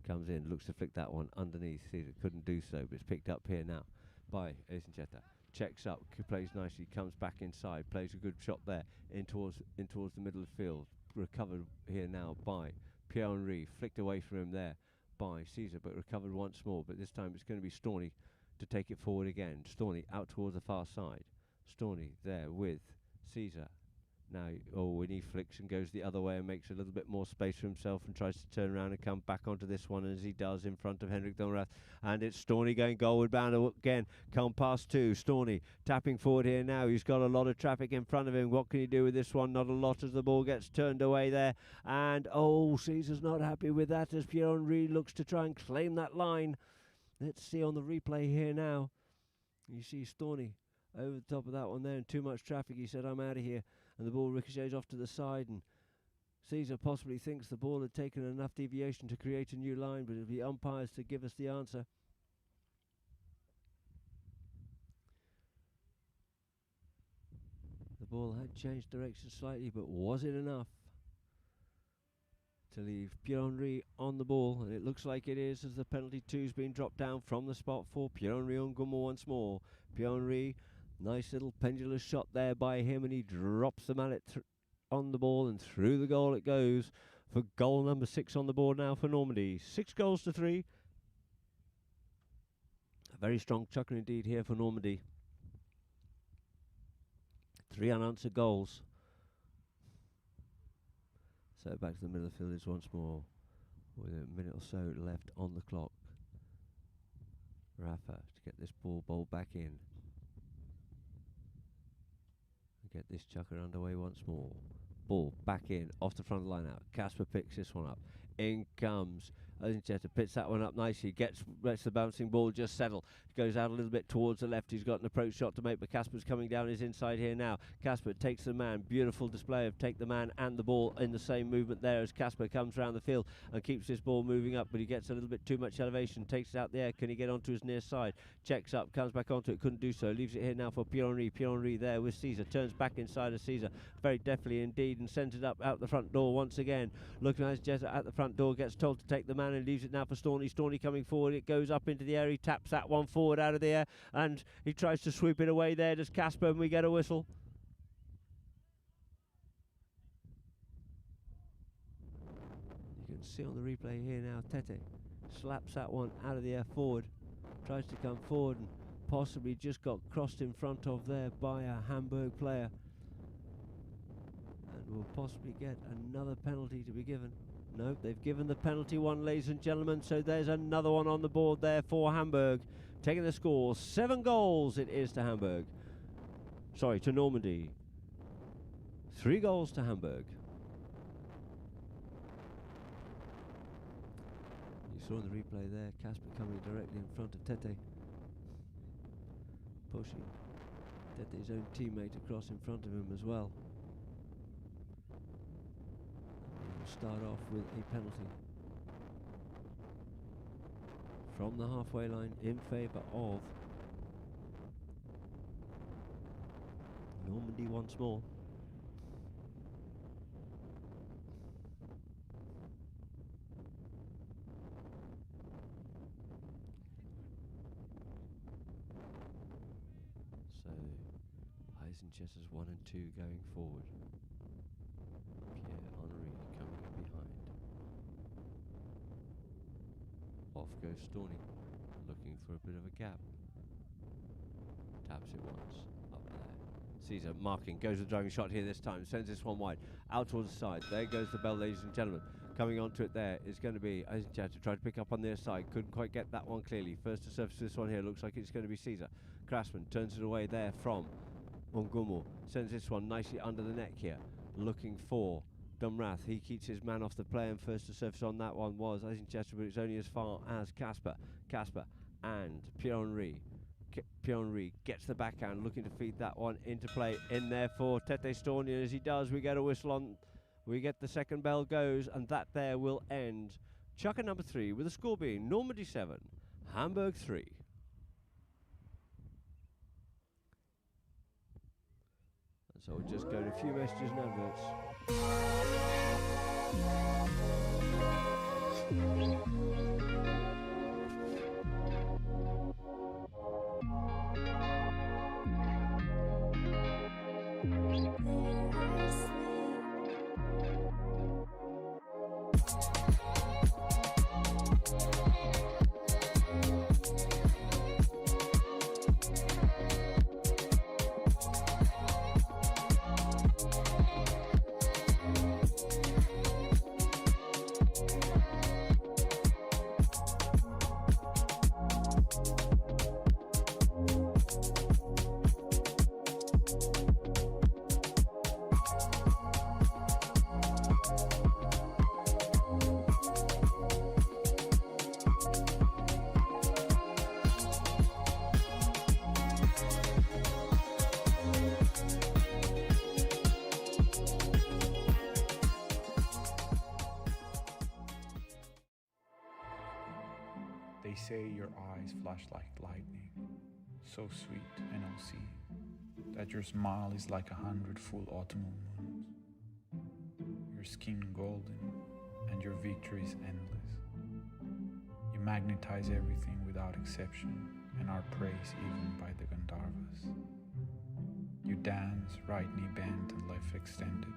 comes in, looks to flick that one underneath. Caesar couldn't do so, but it's picked up here now by Eisencheta. Checks up, plays nicely, comes back inside, plays a good shot there in towards the middle of the field. Recovered here now by Pierre-Henri, flicked away from him there by Caesar, but recovered once more. But this time it's going to be Storney to take it forward again. Storney out towards the far side. Storney there with Caesar. Now, when he flicks and goes the other way and makes a little bit more space for himself and tries to turn around and come back onto this one, as he does in front of Henrik Donrath. And it's Storney going goalward bound again. Come past 2. Storney tapping forward here now. He's got a lot of traffic in front of him. What can he do with this one? Not a lot, as the ball gets turned away there. And, Caesar's not happy with that as Pierre-Henri looks to try and claim that line. Let's see on the replay here now. You see Storney over the top of that one there, and too much traffic. He said, I'm out of here. And the ball ricochets off to the side, and Caesar possibly thinks the ball had taken enough deviation to create a new line, but it'll be umpires to give us the answer. The ball had changed direction slightly, but was it enough to leave Pierre-Henri on the ball? And it looks like it is, as the penalty 2's been dropped down from the spot for Pierre-Henri Ngumu once more. Pierre-Henri, nice little pendulous shot there by him, and he drops the mallet on the ball, and through the goal it goes for goal number 6 on the board now for Normandy. 6 goals to 3. A very strong chucker indeed here for Normandy. 3 unanswered goals. So back to the middle of the field is once more with a minute or so left on the clock. Rafa to get this ball bowled back in. Get this chucker underway once more. Ball back in, off the front of the line out. Casper picks this one up. In comes Eisencheta, picks that one up nicely. Lets the bouncing ball just settle. Goes out a little bit towards the left. He's got an approach shot to make, but Casper's coming down his inside here now. Casper takes the man. Beautiful display of take the man and the ball in the same movement there as Casper comes around the field and keeps this ball moving up, but he gets a little bit too much elevation. Takes it out the air. Can he get onto his near side? Checks up, comes back onto it. Couldn't do so. Leaves it here now for Pierre-Henri. Pierre-Henri there with Caesar. Turns back inside of Caesar very deftly indeed and sends it up out the front door once again. Looking at Eisencheta at the front door. Gets told to take the man and leaves it now for Storney. Storney coming forward. It goes up into the air. He taps that one forward out of the air and he tries to sweep it away there. Does Casper, and we get a whistle. You can see on the replay here now Tete slaps that one out of the air forward. Tries to come forward and possibly just got crossed in front of there by a Hamburg player. And will possibly get another penalty to be given. No, they've given the penalty one, ladies and gentlemen, so there's another one on the board there for Hamburg. Taking the score, 7 goals it is to Hamburg. Sorry, to Normandy. 3 goals to Hamburg. You saw in the replay there, Kasper coming directly in front of Tete. Pushing Tete's own teammate across in front of him as well. We'll start off with a penalty from the halfway line in favour of Normandy once more. So Eisenchesser's 1 and 2 going forward. Pierre-Henri coming in behind. Off goes Storni, looking for a bit of a gap. Taps it once, up there. Caesar marking, goes with the driving shot here this time, sends this one wide, out towards the side. There goes the bell, ladies and gentlemen. Coming onto it there is going to be Eisenchesser, tried to pick up on their side, couldn't quite get that one clearly. First to surface this one here, looks like it's going to be Caesar. Krasman turns it away there from Mungumu, sends this one nicely under the neck here, looking for Dumrath. He keeps his man off the play, and first to surface on that one was Eisenchesser, but it's only as far as Kasper. Kasper and Pierre-Henri. Pierre-Henri gets the backhand, looking to feed that one into play in there for Tete Storni, and as he does, we get a whistle on. We get the second bell goes, and that there will end Chukka number 3 with the score being Normandy 7, Hamburg 3. And so we'll just go to a few messages and adverts. They say your eyes flash like lightning, so sweet and unseen, that your smile is like 100 full autumnal moons. Your skin golden, and your victory is endless. You magnetize everything without exception, and are praised even by the Gandharvas. You dance, right knee bent and left extended.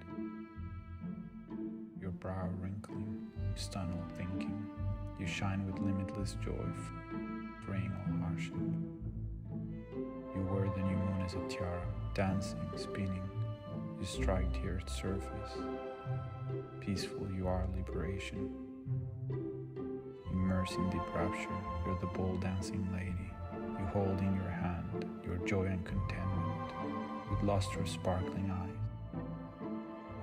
Your brow wrinkling, you stun all thinking. You shine with limitless joy, freeing all hardship. You wear the new moon as a tiara, dancing, spinning. You strike the earth's surface. Peaceful you are, liberation. Immersed in deep rapture, you're the bold dancing lady. You hold in your hand your joy and contentment, with lustrous sparkling eyes.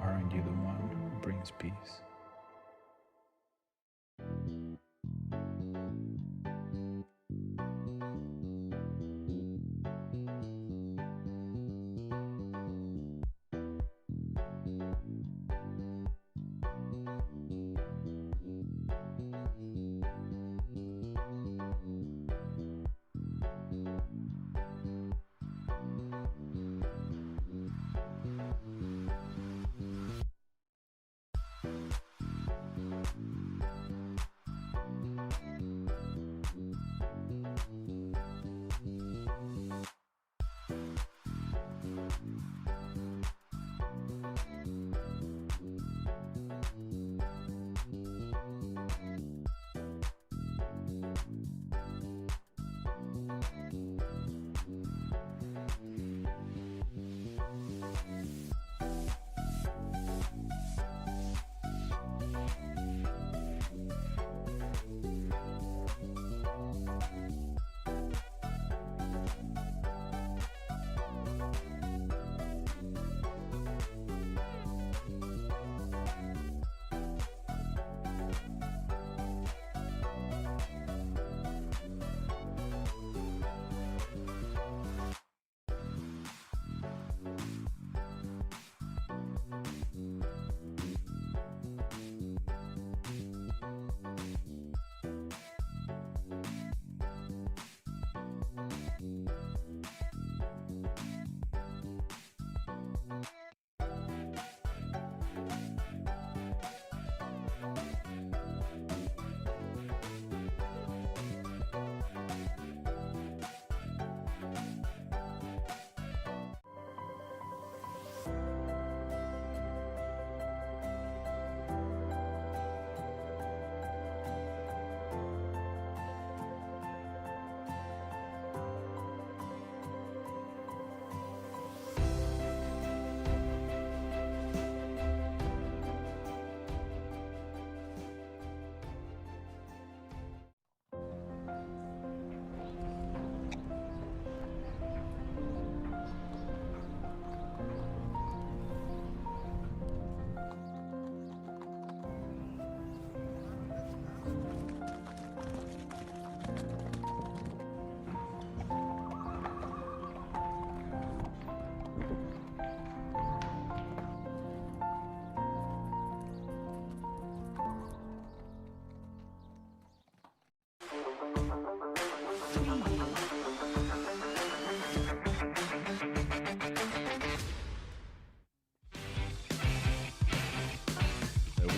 Aren't you the one who brings peace?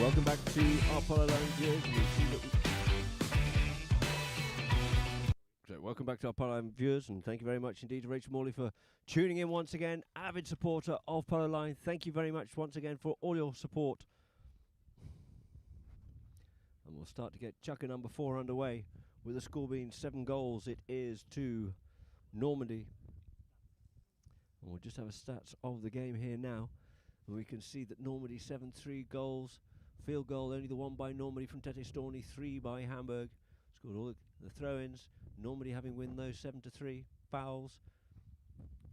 Welcome back to our Polo Line viewers. Welcome back to our Polo Line viewers, and thank you very much indeed to Rachel Morley for tuning in once again. Avid supporter of Polo Line. Thank you very much once again for all your support. And we'll start to get Chukker number 4 underway with the score being 7 goals. It is to Normandy. And we'll just have a stats of the game here now. And we can see that Normandy 7-3 goals. Field goal, only the one by Normandy from Tete Storni, 3 by Hamburg. Scored all the throw-ins. Normandy having win those 7-3. Fouls.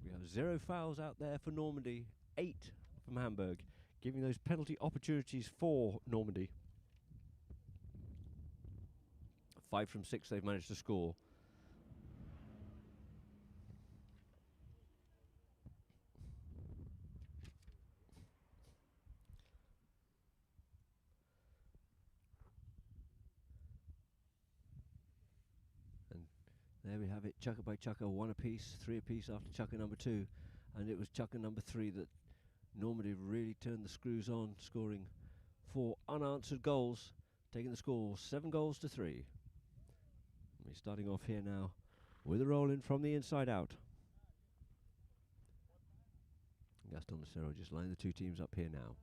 We have 0 fouls out there for Normandy. 8 from Hamburg, giving those penalty opportunities for Normandy. 5 from 6 they've managed to score. There we have it, Chukker by Chukker, 1 apiece, 3 apiece after Chukker number 2. And it was Chukker number 3 that Normandy really turned the screws on, scoring 4 unanswered goals, taking the score 7 goals to 3. We're starting off here now with a roll in from the inside out. Gaston Lucero just lining the two teams up here now.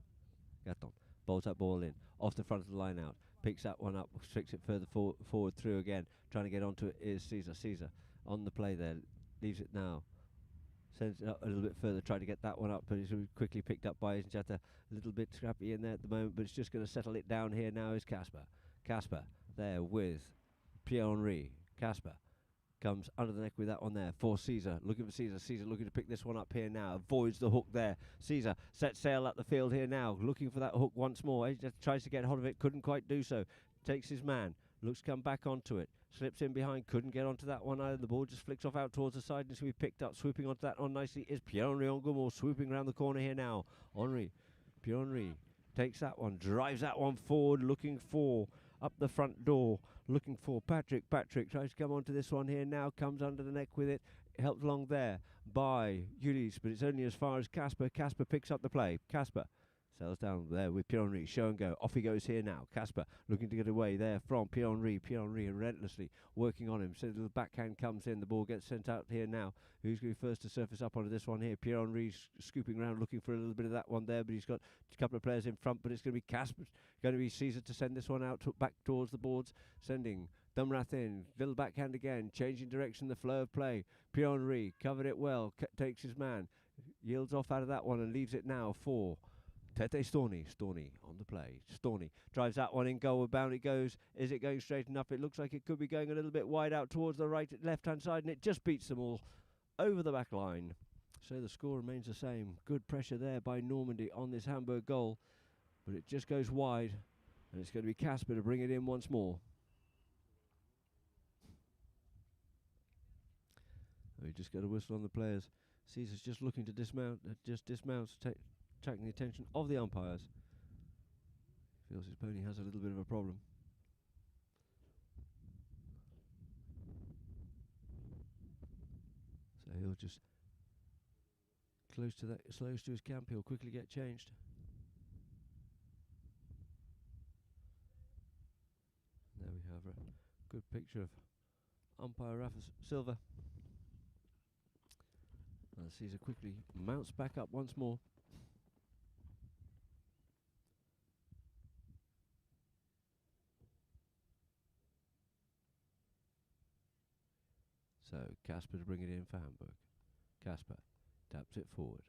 Gaston bowls that ball in, off the front of the line out. Picks that one up, flicks it further forward through again. Trying to get onto it is Caesar. Caesar on the play there, leaves it now. Sends it up a little bit further, trying to get that one up, but it's quickly picked up by Njata. A little bit scrappy in there at the moment, but it's just going to settle it down here now is Casper. Casper there with Pierre-Henri. Casper comes under the neck with that one there for Caesar. Looking for Caesar. Caesar looking to pick this one up here now. Avoids the hook there. Caesar sets sail up the field here now. Looking for that hook once more. He just tries to get hold of it. Couldn't quite do so. Takes his man. Looks to come back onto it. Slips in behind. Couldn't get onto that one either. The ball just flicks off out towards the side. And so we picked up. Swooping onto that one nicely is Pierre-Henri Ongumor. Swooping around the corner here now. Pierre-Henri takes that one. Drives that one forward. Looking for up the front door. Looking for Patrick. Patrick tries to come onto this one here now. Comes under the neck with it. Helped along there by Ulis, but it's only as far as Casper. Casper picks up the play. Casper settles down there with Pierre-Henri. Show and go. Off he goes here now. Casper looking to get away there from Pierre-Henri. Pierre-Henri relentlessly working on him. So the backhand comes in. The ball gets sent out here now. Who's going to be first to surface up onto this one here? Pierre-Henri scooping around looking for a little bit of that one there, but he's got a couple of players in front, but it's going to be Casper. Going to be Caesar to send this one out back towards the boards. Sending Dumrath in. Little backhand again. Changing direction, the flow of play. Pierre-Henri covered it well. Takes his man. Yields off out of that one and leaves it now for Tete Storni. Storni on the play. Storni drives that one in goal. Bound it goes. Is it going straight enough? It looks like it could be going a little bit wide out towards the right, left-hand side, and it just beats them all over the back line. So the score remains the same. Good pressure there by Normandy on this Hamburg goal, but it just goes wide, and it's going to be Casper to bring it in once more. We just got a whistle on the players. Caesar's just looking to dismount, dismounts, attracting the attention of the umpires. Feels his pony has a little bit of a problem. So he'll just close to his camp. He'll quickly get changed. There we have a good picture of umpire Rafa Silva. Caesar quickly mounts back up once more. So Casper to bring it in for Hamburg. Casper taps it forward.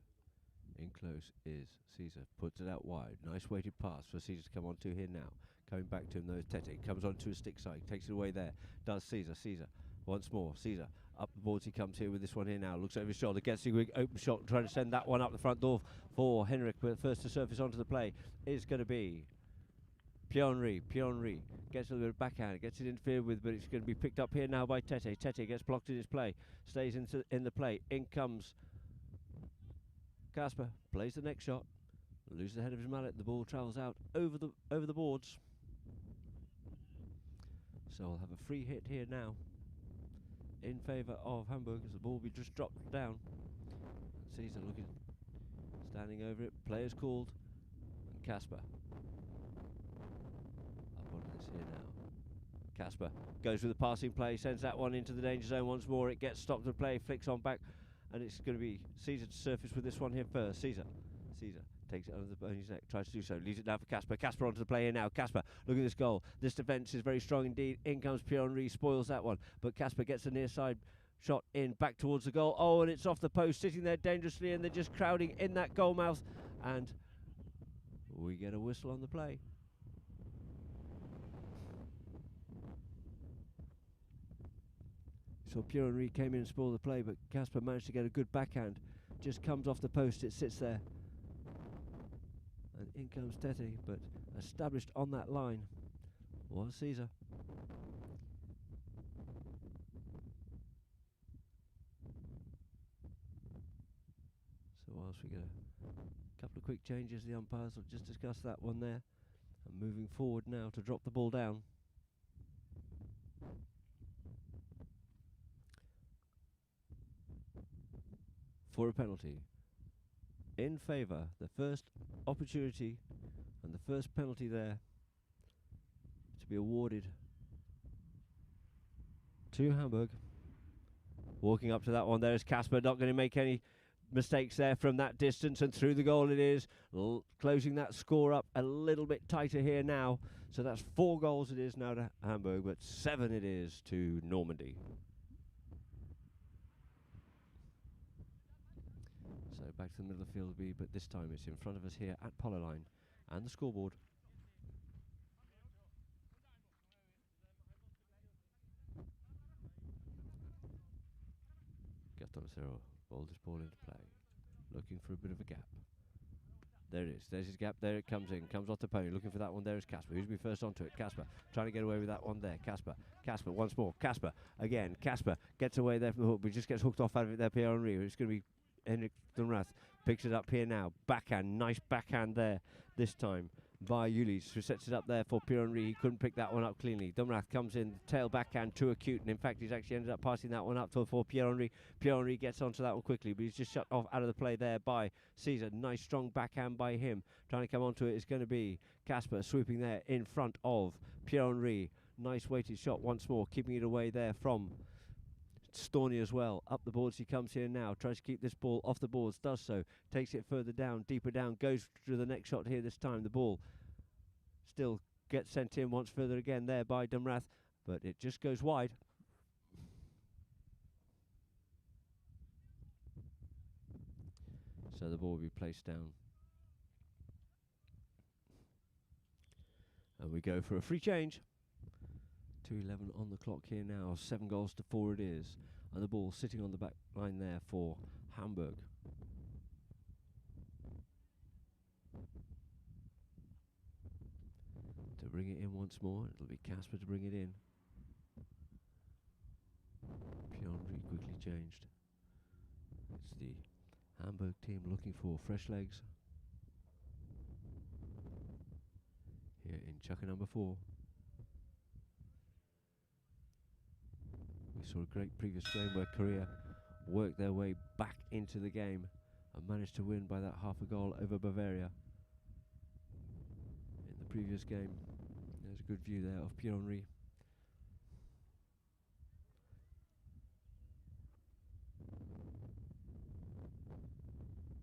In close is Caesar. Puts it out wide. Nice weighted pass for Caesar to come onto here now. Coming back to him though is Tete. Comes onto a stick side. Takes it away there. Does Caesar. Caesar once more. Caesar up the boards. He comes here with this one here now. Looks over his shoulder. Gets a quick open shot. Trying to send that one up the front door for Henrik. But first to surface onto the play is going to be Pierre-Henri. Pierre-Henri gets a little bit of backhand, gets it interfered with, but it's going to be picked up here now by Tete. Tete gets blocked in his play, stays in the play. In comes Casper, plays the next shot, loses the head of his mallet. The ball travels out over the boards. So we'll have a free hit here now in favour of Hamburg as the ball will be just dropped down. Caesar standing over it. Players called, and Casper here now. Casper goes with the passing play, sends that one into the danger zone once more. It gets stopped with play, flicks on back, and it's going to be Caesar to surface with this one here first. Caesar takes it under the pony's neck, tries to do so, leaves it down for Casper. Casper onto the play here now. Casper, look at this goal. This defence is very strong indeed. In comes Pierre-Henri, spoils that one, but Casper gets the near side shot in, back towards the goal. Oh, and it's off the post, sitting there dangerously, and they're just crowding in that goal mouth, and we get a whistle on the play. So Pierre-Henri came in and spoiled the play, but Casper managed to get a good backhand. Just comes off the post, it sits there. And in comes Tete, but established on that line was Caesar. So whilst we get a couple of quick changes, the umpires will just discuss that one there. And moving forward now to drop the ball down. For a penalty in favour, the first opportunity and the first penalty there to be awarded to Hamburg. Walking up to that one, there's Casper, not going to make any mistakes there from that distance, and through the goal it is, closing that score up a little bit tighter here now. So that's 4 goals it is now to Hamburg, but 7 it is to Normandy. So back to the middle of the field, but this time it's in front of us here at Polar Line and the scoreboard. Gaston Cero bowled this ball into play, looking for a bit of a gap. There it is, there's his gap, there it comes in, comes off the pony, looking for that one, there is Casper, who's been first onto it. Casper, trying to get away with that one there. Casper once more, Casper, again, Casper gets away there from the hook, but just gets hooked off out of it there, Pierre-Henri. It's going to be Henrik Dunrath, picks it up here now, backhand, nice backhand there, this time by Ulis, who sets it up there for Pierre-Henri. He couldn't pick that one up cleanly. Dunrath comes in, tail backhand, too acute, and in fact he's actually ended up passing that one up for Pierre-Henri. Pierre-Henri gets onto that one quickly, but he's just shut off out of the play there by Caesar. Nice strong backhand by him. Trying to come onto it is going to be Casper, swooping there in front of Pierre-Henri. Nice weighted shot once more, keeping it away there from Storney as well. Up the boards he comes here now, tries to keep this ball off the boards, does so, takes it further down, deeper down, goes to the next shot here this time. The ball still gets sent in once further again there by Dunrath, but it just goes wide. So the ball will be placed down. And we go for a free change. 2:11 on the clock here now, 7 goals to 4 it is, and the ball sitting on the back line there for Hamburg. To bring it in once more, it'll be Casper to bring it in. Pierre-Henri quickly changed. It's the Hamburg team looking for fresh legs here in chucker number 4. We saw a great previous game where Korea worked their way back into the game and managed to win by that half a goal over Bavaria. In the previous game, there's a good view there of Pierre-Henri.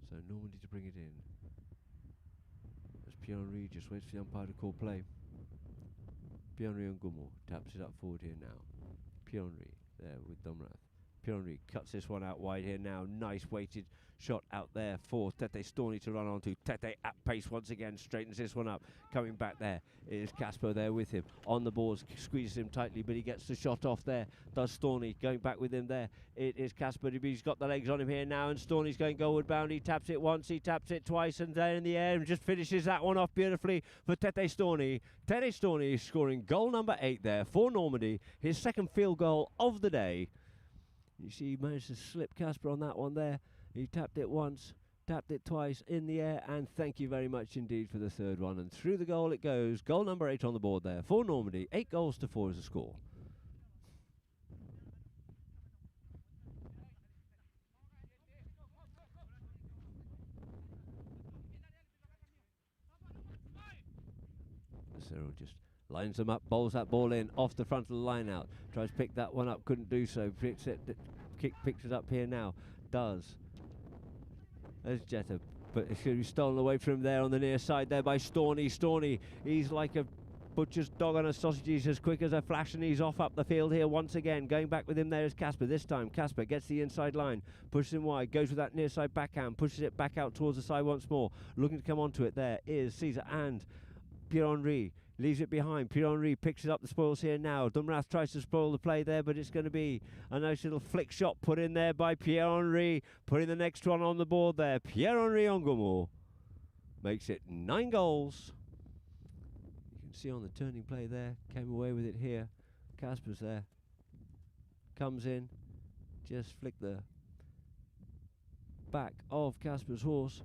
So Normandy to bring it in. As Pierre-Henri just waits for the umpire to call play. Pierre-Henri Ngumo taps it up forward here now. Pierre-Henri there with Dunrath. Pierre-Henri cuts this one out wide here now. Nice weighted shot out there for Tete Storney to run onto. Tete at pace once again, straightens this one up. Coming back there is Casper there with him. On the boards, squeezes him tightly, but he gets the shot off there. Does Storney, going back with him there. It is Casper, he's got the legs on him here now, and Storney's going goalward bound. He taps it once, he taps it twice, and there in the air, and just finishes that one off beautifully for Tete Storney. Tete Storney scoring goal number 8 there for Normandy, his second field goal of the day. You see, he managed to slip Casper on that one there. He tapped it once, tapped it twice in the air, and thank you very much indeed for the third one. And through the goal it goes. Goal number 8 on the board there for Normandy. 8 goals to 4 is the score. Cero just Lines them up, bowls that ball in, off the front of the line out. Tries to pick that one up, couldn't do so. Picks it up here now. Does. There's Jetta, but it's going to be stolen away from him there on the near side there by Storney. Storney, he's like a butcher's dog on a sausage. He's as quick as a flash, and he's off up the field here once again. Going back with him there is Casper. This time Casper gets the inside line, pushes him wide, goes with that near side backhand, pushes it back out towards the side once more. Looking to come onto it there is Caesar and Pierre-Henri. Leaves it behind. Pierre-Henri picks it up the spoils here now. Dumrath tries to spoil the play there, but it's going to be a nice little flick shot put in there by Pierre-Henri. Putting the next one on the board there. Pierre-Henri Ongomo makes it 9 goals. You can see on the turning play there. Came away with it here. Casper's there. Comes in. Just flick the back of Casper's horse.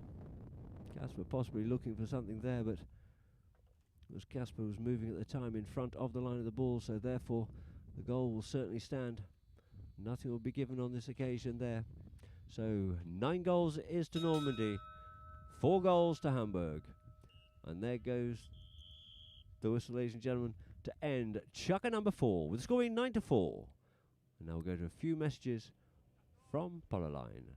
Casper possibly looking for something there, but as Casper was moving at the time in front of the line of the ball, so therefore the goal will certainly stand. Nothing will be given on this occasion there. So 9 goals is to Normandy, 4 goals to Hamburg. And there goes the whistle, ladies and gentlemen, to end Chukka number 4 with the scoring 9-4. And now we'll go to a few messages from Pololine.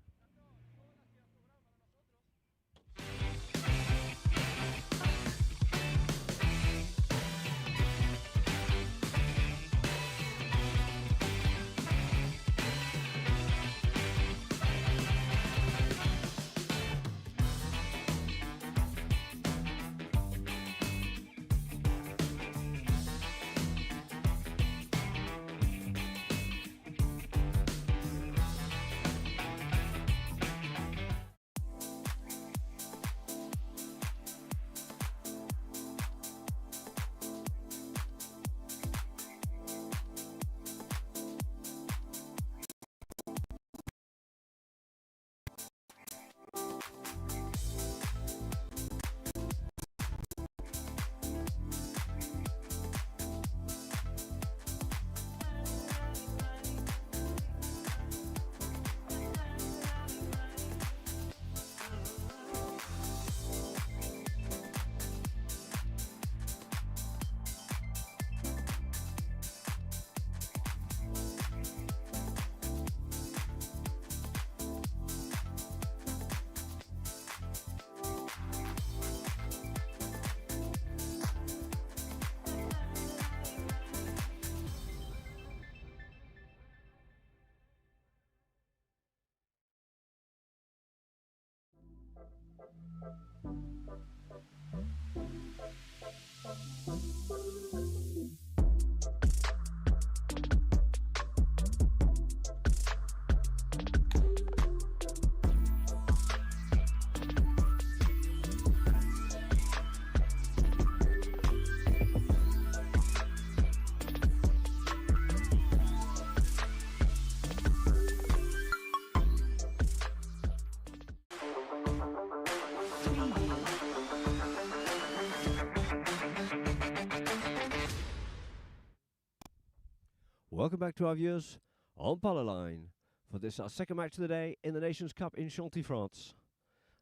Welcome back to our viewers on Pololine for this our second match of the day in the Nations Cup in Chantilly, France.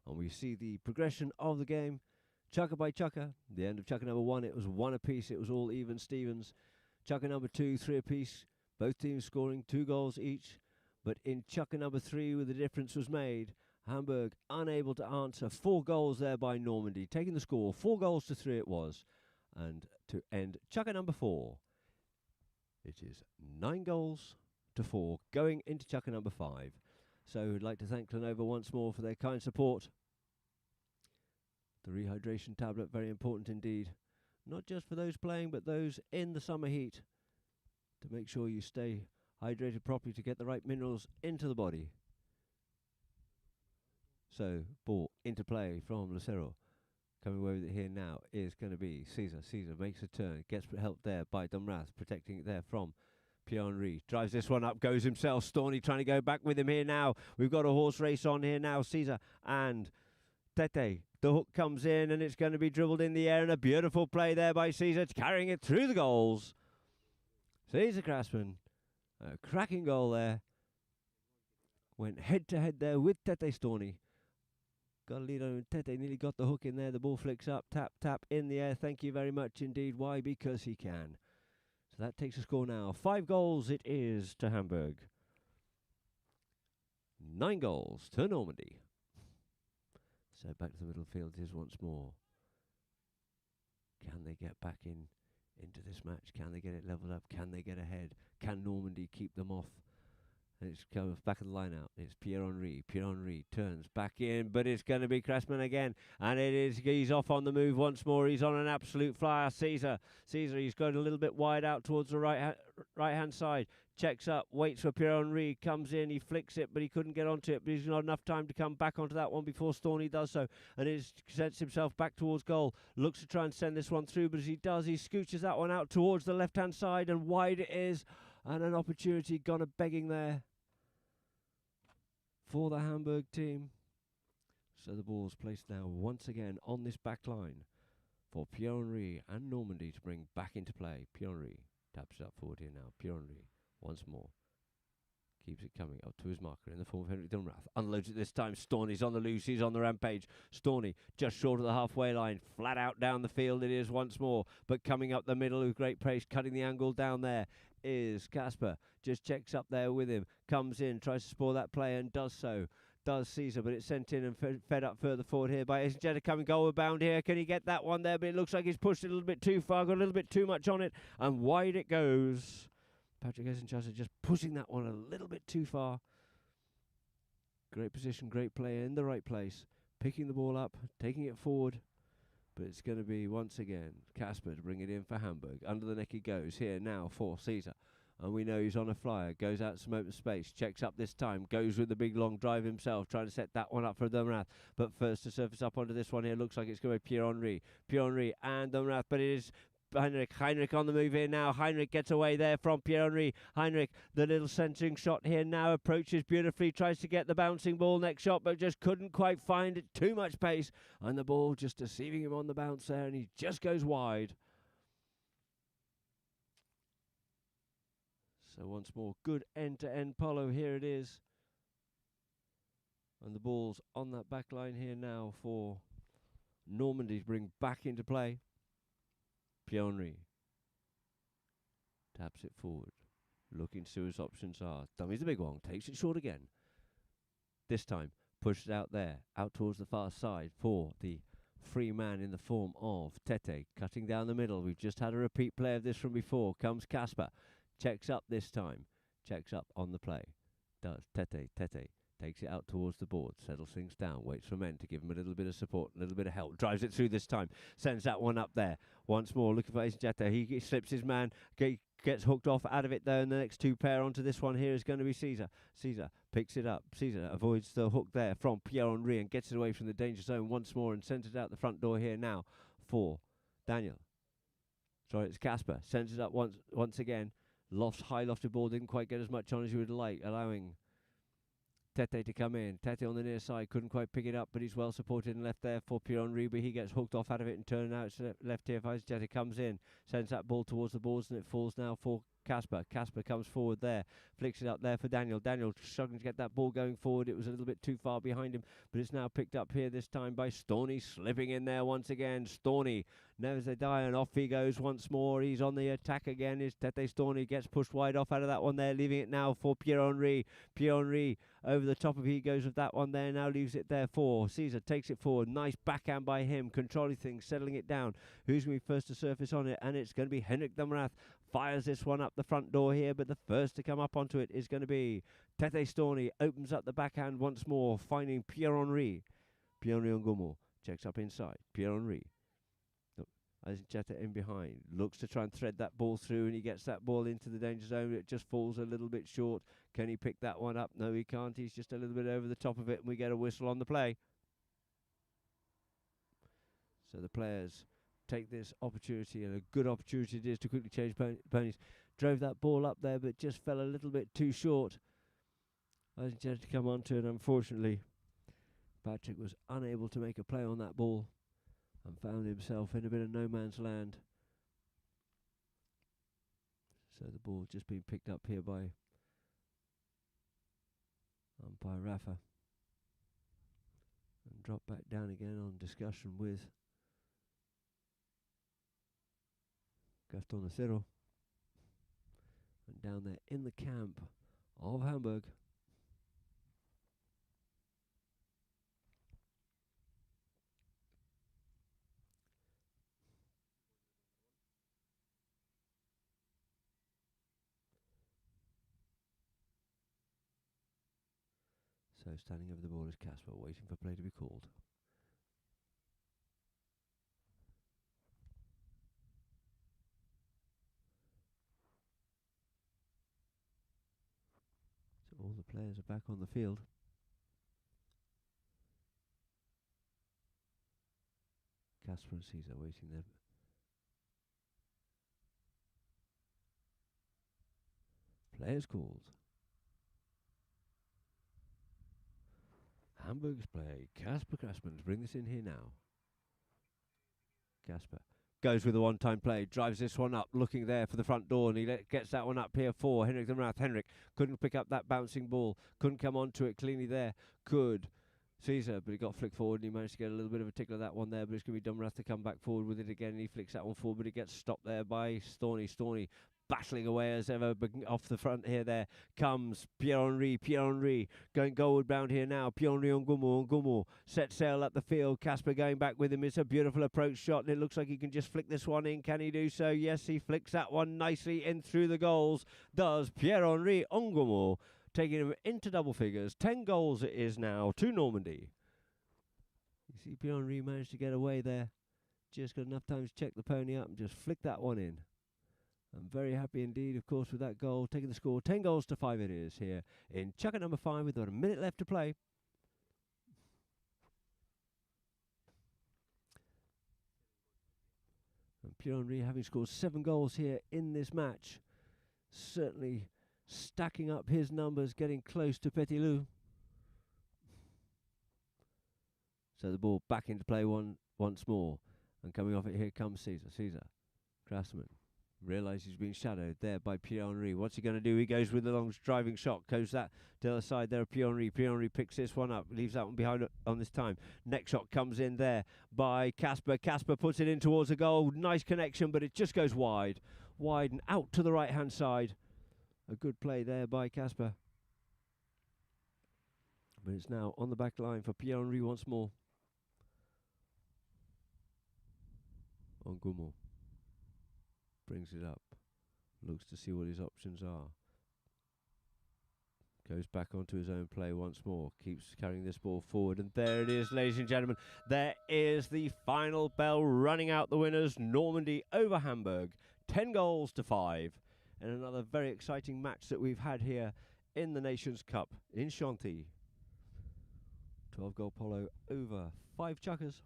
And we see the progression of the game, Chukka by Chukka. The end of Chukka number 1, it was 1 apiece, it was all even Stevens. Chukka number 2, 3 apiece, both teams scoring 2 goals each. But in Chukka number 3, where the difference was made, Hamburg unable to answer. 4 goals there by Normandy, taking the score, 4 goals to 3 it was. And to end Chukka number 4, it is 9 goals to 4 going into Chukka number 5. So I'd like to thank Clenova once more for their kind support. The rehydration tablet, very important indeed. Not just for those playing, but those in the summer heat. To make sure you stay hydrated properly to get the right minerals into the body. So, ball into play from Lucero. Coming away with it here now is going to be Caesar. Caesar makes a turn, gets help there by Dumrath, protecting it there from Pierre-Henri. Drives this one up, goes himself. Storney trying to go back with him here now. We've got a horse race on here now. Caesar and Tete. The hook comes in and it's going to be dribbled in the air, and a beautiful play there by Caesar. It's carrying it through the goals. Caesar Craftsman, a cracking goal there. Went head to head there with Tete Storney. Got a lead on Tete, nearly got the hook in there. The ball flicks up, tap, tap, in the air. Thank you very much indeed. Why? Because he can. So that takes a score now. 5 goals it is to Hamburg. 9 goals to Normandy. So back to the middle field it is once more. Can they get back into this match? Can they get it leveled up? Can they get ahead? Can Normandy keep them off? And it's comes back of the line out. It's Pierre-Henri. Pierre-Henri turns back in, but it's going to be Cressman again. And he's off on the move once more. He's on an absolute flyer. Caesar, he's going a little bit wide out towards the right-hand side. Checks up, waits for Pierre-Henri, comes in, he flicks it, but he couldn't get onto it. But he's not enough time to come back onto that one before Storney does so. And he sets himself back towards goal. Looks to try and send this one through, but as he does, he scooches that one out towards the left-hand side, and wide it is. And an opportunity gone a begging there for the Hamburg team. So the ball's placed now once again on this back line for Pierre-Henri and Normandy to bring back into play. Pierre-Henri taps it up forward here now. Pierre-Henri once more keeps it coming up to his marker in the form of Henrik Dunrath. Unloads it this time. Storney's on the loose. He's on the rampage. Storney just short of the halfway line. Flat out down the field it is once more. But coming up the middle with great pace, cutting the angle down there is Casper. Just checks up there with him. Comes in, tries to spoil that play and does so. Does Caesar, but it's sent in and fed up further forward here by Eisenstetter coming goal bound here. Can he get that one there? But it looks like he's pushed it a little bit too far, got a little bit too much on it, and wide it goes. Patrick Eisenstetter just pushing that one a little bit too far. Great position, great player in the right place. Picking the ball up, taking it forward. But it's going to be, once again, Casper to bring it in for Hamburg. Under the neck he goes here now for Caesar. And we know he's on a flyer. Goes out some open space. Checks up this time. Goes with the big long drive himself. Trying to set that one up for Dunrath. But first to surface up onto this one here. Looks like it's going to be Pierre-Henri. Pierre-Henri and Dunrath. But it is Heinrich on the move here now. Heinrich gets away there from Pierre-Henri. Heinrich, the little centering shot here now, approaches beautifully, tries to get the bouncing ball next shot, but just couldn't quite find it. Too much pace, and the ball just deceiving him on the bounce there, and he just goes wide. So once more, good end-to-end polo. Here it is. And the ball's on that back line here now for Normandy to bring back into play. Pierre-Henri taps it forward, looking to see his options are. Dummies the big one, takes it short again. This time, pushes out there, out towards the far side for the free man in the form of Tete, cutting down the middle. We've just had a repeat play of this from before. Comes Casper, checks up this time, checks up on the play. Does Tete takes it out towards the board, settles things down, waits for men to give him a little bit of support, a little bit of help, drives it through this time, sends that one up there. Once more, looking for Eisenstetter. He slips his man, gets hooked off out of it there, and the next two pair onto this one here is going to be Caesar. Caesar picks it up. Caesar avoids the hook there from Pierre-Henri and gets it away from the danger zone once more and sends it out the front door here now for Daniel. Sorry, it's Casper. Sends it up once again. High lofted ball, didn't quite get as much on as you would like, allowing Tete to come in. Tete on the near side, couldn't quite pick it up, but he's well supported and left there for Pierre-Henri, but he gets hooked off out of it and turned out left here. Eisenstetter comes in, sends that ball towards the boards, and it falls now for Casper. Casper comes forward there, flicks it up there for Daniel. Daniel struggling to get that ball going forward. It was a little bit too far behind him, but it's now picked up here this time by Storney, slipping in there once again. Storney, never say die, and off he goes once more. He's on the attack again. Is Tete Storney, gets pushed wide off out of that one there, leaving it now for Pierre-Henri. Pierre-Henri over the top of he goes with that one there, now leaves it there for Caesar, takes it forward. Nice backhand by him, controlling things, settling it down. Who's going to be first to surface on it? And it's going to be Henrik Dunrath. Fires this one up the front door here, but the first to come up onto it is going to be Tete Storney. Opens up the backhand once more, finding Pierre-Henri. Pierre-Henri Ngumo checks up inside. Pierre-Henri. Eisenstetter in behind. Looks to try and thread that ball through, and he gets that ball into the danger zone. It just falls a little bit short. Can he pick that one up? No, he can't. He's just a little bit over the top of it, and we get a whistle on the play. So the players take this opportunity, and a good opportunity it is to quickly change ponies. Drove that ball up there, but just fell a little bit too short. Eisenstetter to come onto it. Unfortunately, Patrick was unable to make a play on that ball and found himself in a bit of no man's land. So the ball just being picked up here by umpire Rafa. And drop back down again on discussion with Gaston Acero. And down there in the camp of Hamburg. So standing over the ball is Casper, waiting for play to be called. So all the players are back on the field. Casper and Caesar waiting there. Players called. Hamburg's play. Casper Krasmans bring this in here now. Casper goes with a one-time play, drives this one up, looking there for the front door, and he gets that one up here for Henrik de Mrath. Henrik couldn't pick up that bouncing ball, couldn't come onto it cleanly there. Could Caesar, but he got flicked forward, and he managed to get a little bit of a tickle of that one there, but it's going to be de Mrath to come back forward with it again, and he flicks that one forward, but it gets stopped there by Storny. Storny battling away as ever, but off the front here there comes Pierre-Henri. Pierre-Henri going goalward bound here now. Pierre-Henri Ngumu set sail up the field. Casper going back with him. It's a beautiful approach shot, and it looks like he can just flick this one in. Can he do so? Yes, he flicks that one nicely in through the goals. Does Pierre-Henri Ngumu, taking him into double figures. 10 goals it is now to Normandy. You see Pierre-Henri managed to get away there. Just got enough time to check the pony up and just flick that one in. I'm very happy indeed, of course, with that goal. Taking the score, 10 goals to 5 it is here in Chukka number 5 with about a minute left to play. And Pierre-Henri having scored 7 goals here in this match. Certainly stacking up his numbers, getting close to Petit Loup. So the ball back into play once more. And coming off it, here comes Caesar. Caesar, Krasman. Realises he's being shadowed there by Pierre-Henri. What's he going to do? He goes with the long driving shot. Goes that to the other side there of Pierre-Henri. Pierre-Henri picks this one up. Leaves that one behind on this time. Next shot comes in there by Casper. Casper puts it in towards the goal. Nice connection, but it just goes wide. Wide and out to the right-hand side. A good play there by Casper. But it's now on the back line for Pierre-Henri once more. Ngumu brings it up, looks to see what his options are, goes back onto his own play once more, keeps carrying this ball forward, and there it is, ladies and gentlemen. There is the final bell running out the winners. Normandy over Hamburg, 10 goals to 5, and another very exciting match that we've had here in the Nations Cup in Chantilly. 12-goal polo over 5 chuckers.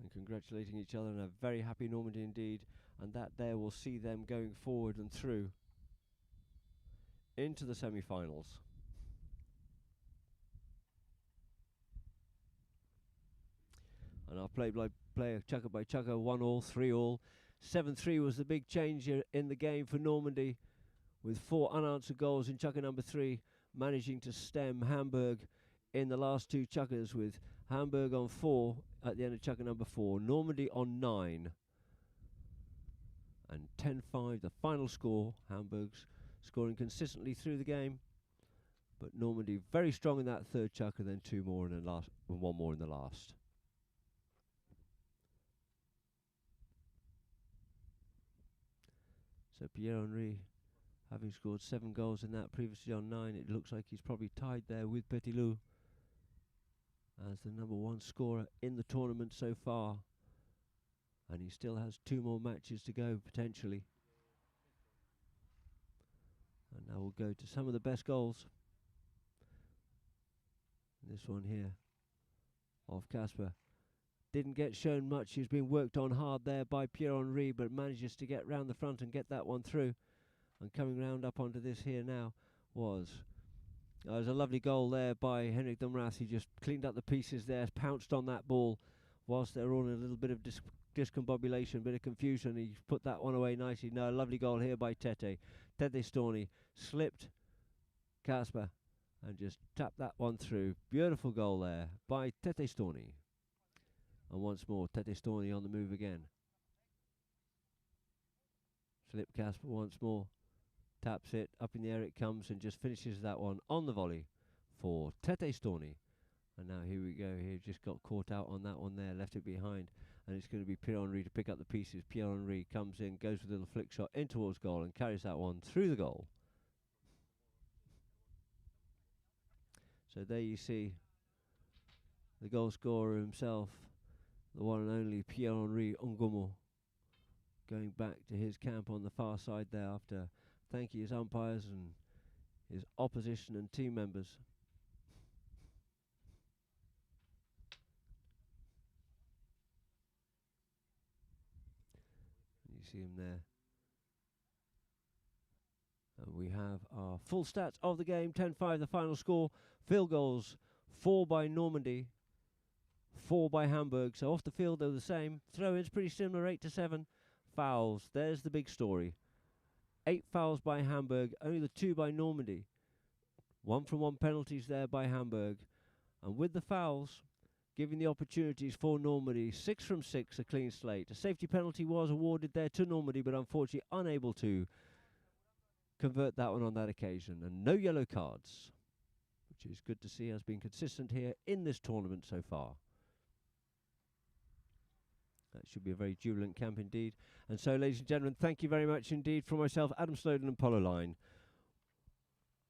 And congratulating each other, and a very happy Normandy indeed, and that there will see them going forward and through into the semi-finals. And I'll play chucker by chucker, 1-1, 3-1. 7-3 was the big change in the game for Normandy, with 4 unanswered goals in chucker number 3, managing to stem Hamburg in the last 2 chuckers, with Hamburg on 4 at the end of chucker number 4, Normandy on 9. And 10-5, the final score. Hamburg's scoring consistently through the game, but Normandy very strong in that 3rd chucker, then 2 more and 1 more in the last. So Pierre-Henri, having scored 7 goals in that, previously on 9, it looks like he's probably tied there with Petit Loup as the number 1 scorer in the tournament so far. And he still has 2 more matches to go, potentially. And now we'll go to some of the best goals. This one here of Casper. Didn't get shown much. He's been worked on hard there by Pierre-Henri, but manages to get round the front and get that one through. And coming round up onto this here now was... there's a lovely goal there by Henrik de Mrath. He just cleaned up the pieces there, pounced on that ball whilst they're all in a little bit of discombobulation, bit of confusion. He put that one away nicely. No, a lovely goal here by Tete. Tete Storny slipped Casper and just tap that one through. Beautiful goal there by Tete Storni. And once more, Tete Storni on the move again. Slip Casper once more. Taps it, up in the air it comes, and just finishes that one on the volley for Tete Storni. And now here we go. He just got caught out on that one there, left it behind. And it's going to be Pierre-Henri to pick up the pieces. Pierre-Henri comes in, goes with a little flick shot in towards goal and carries that one through the goal. So there you see the goal scorer himself, the one and only Pierre-Henri Ongomo, going back to his camp on the far side there after thanking his umpires and his opposition and team members. You see him there. And we have our full stats of the game. 10-5 the final score. Field goals, 4 by Normandy, 4 by Hamburg. So off the field they're the same. Throw-ins pretty similar, 8-7. Fouls, there's the big story. 8 fouls by Hamburg, only the 2 by Normandy. 1-from-1 penalties there by Hamburg. And with the fouls, giving the opportunities for Normandy, 6 from 6, a clean slate. A safety penalty was awarded there to Normandy, but unfortunately unable to convert that one on that occasion. And no yellow cards, which is good to see, has been consistent here in this tournament so far. That should be a very jubilant camp indeed. And so, ladies and gentlemen, thank you very much indeed from myself, Adam Snowden and Polo Line,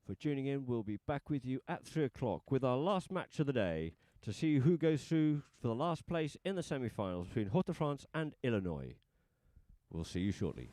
for tuning in. We'll be back with you at 3 o'clock with our last match of the day to see who goes through for the last place in the semi-finals between Haute-de-France and Illinois. We'll see you shortly.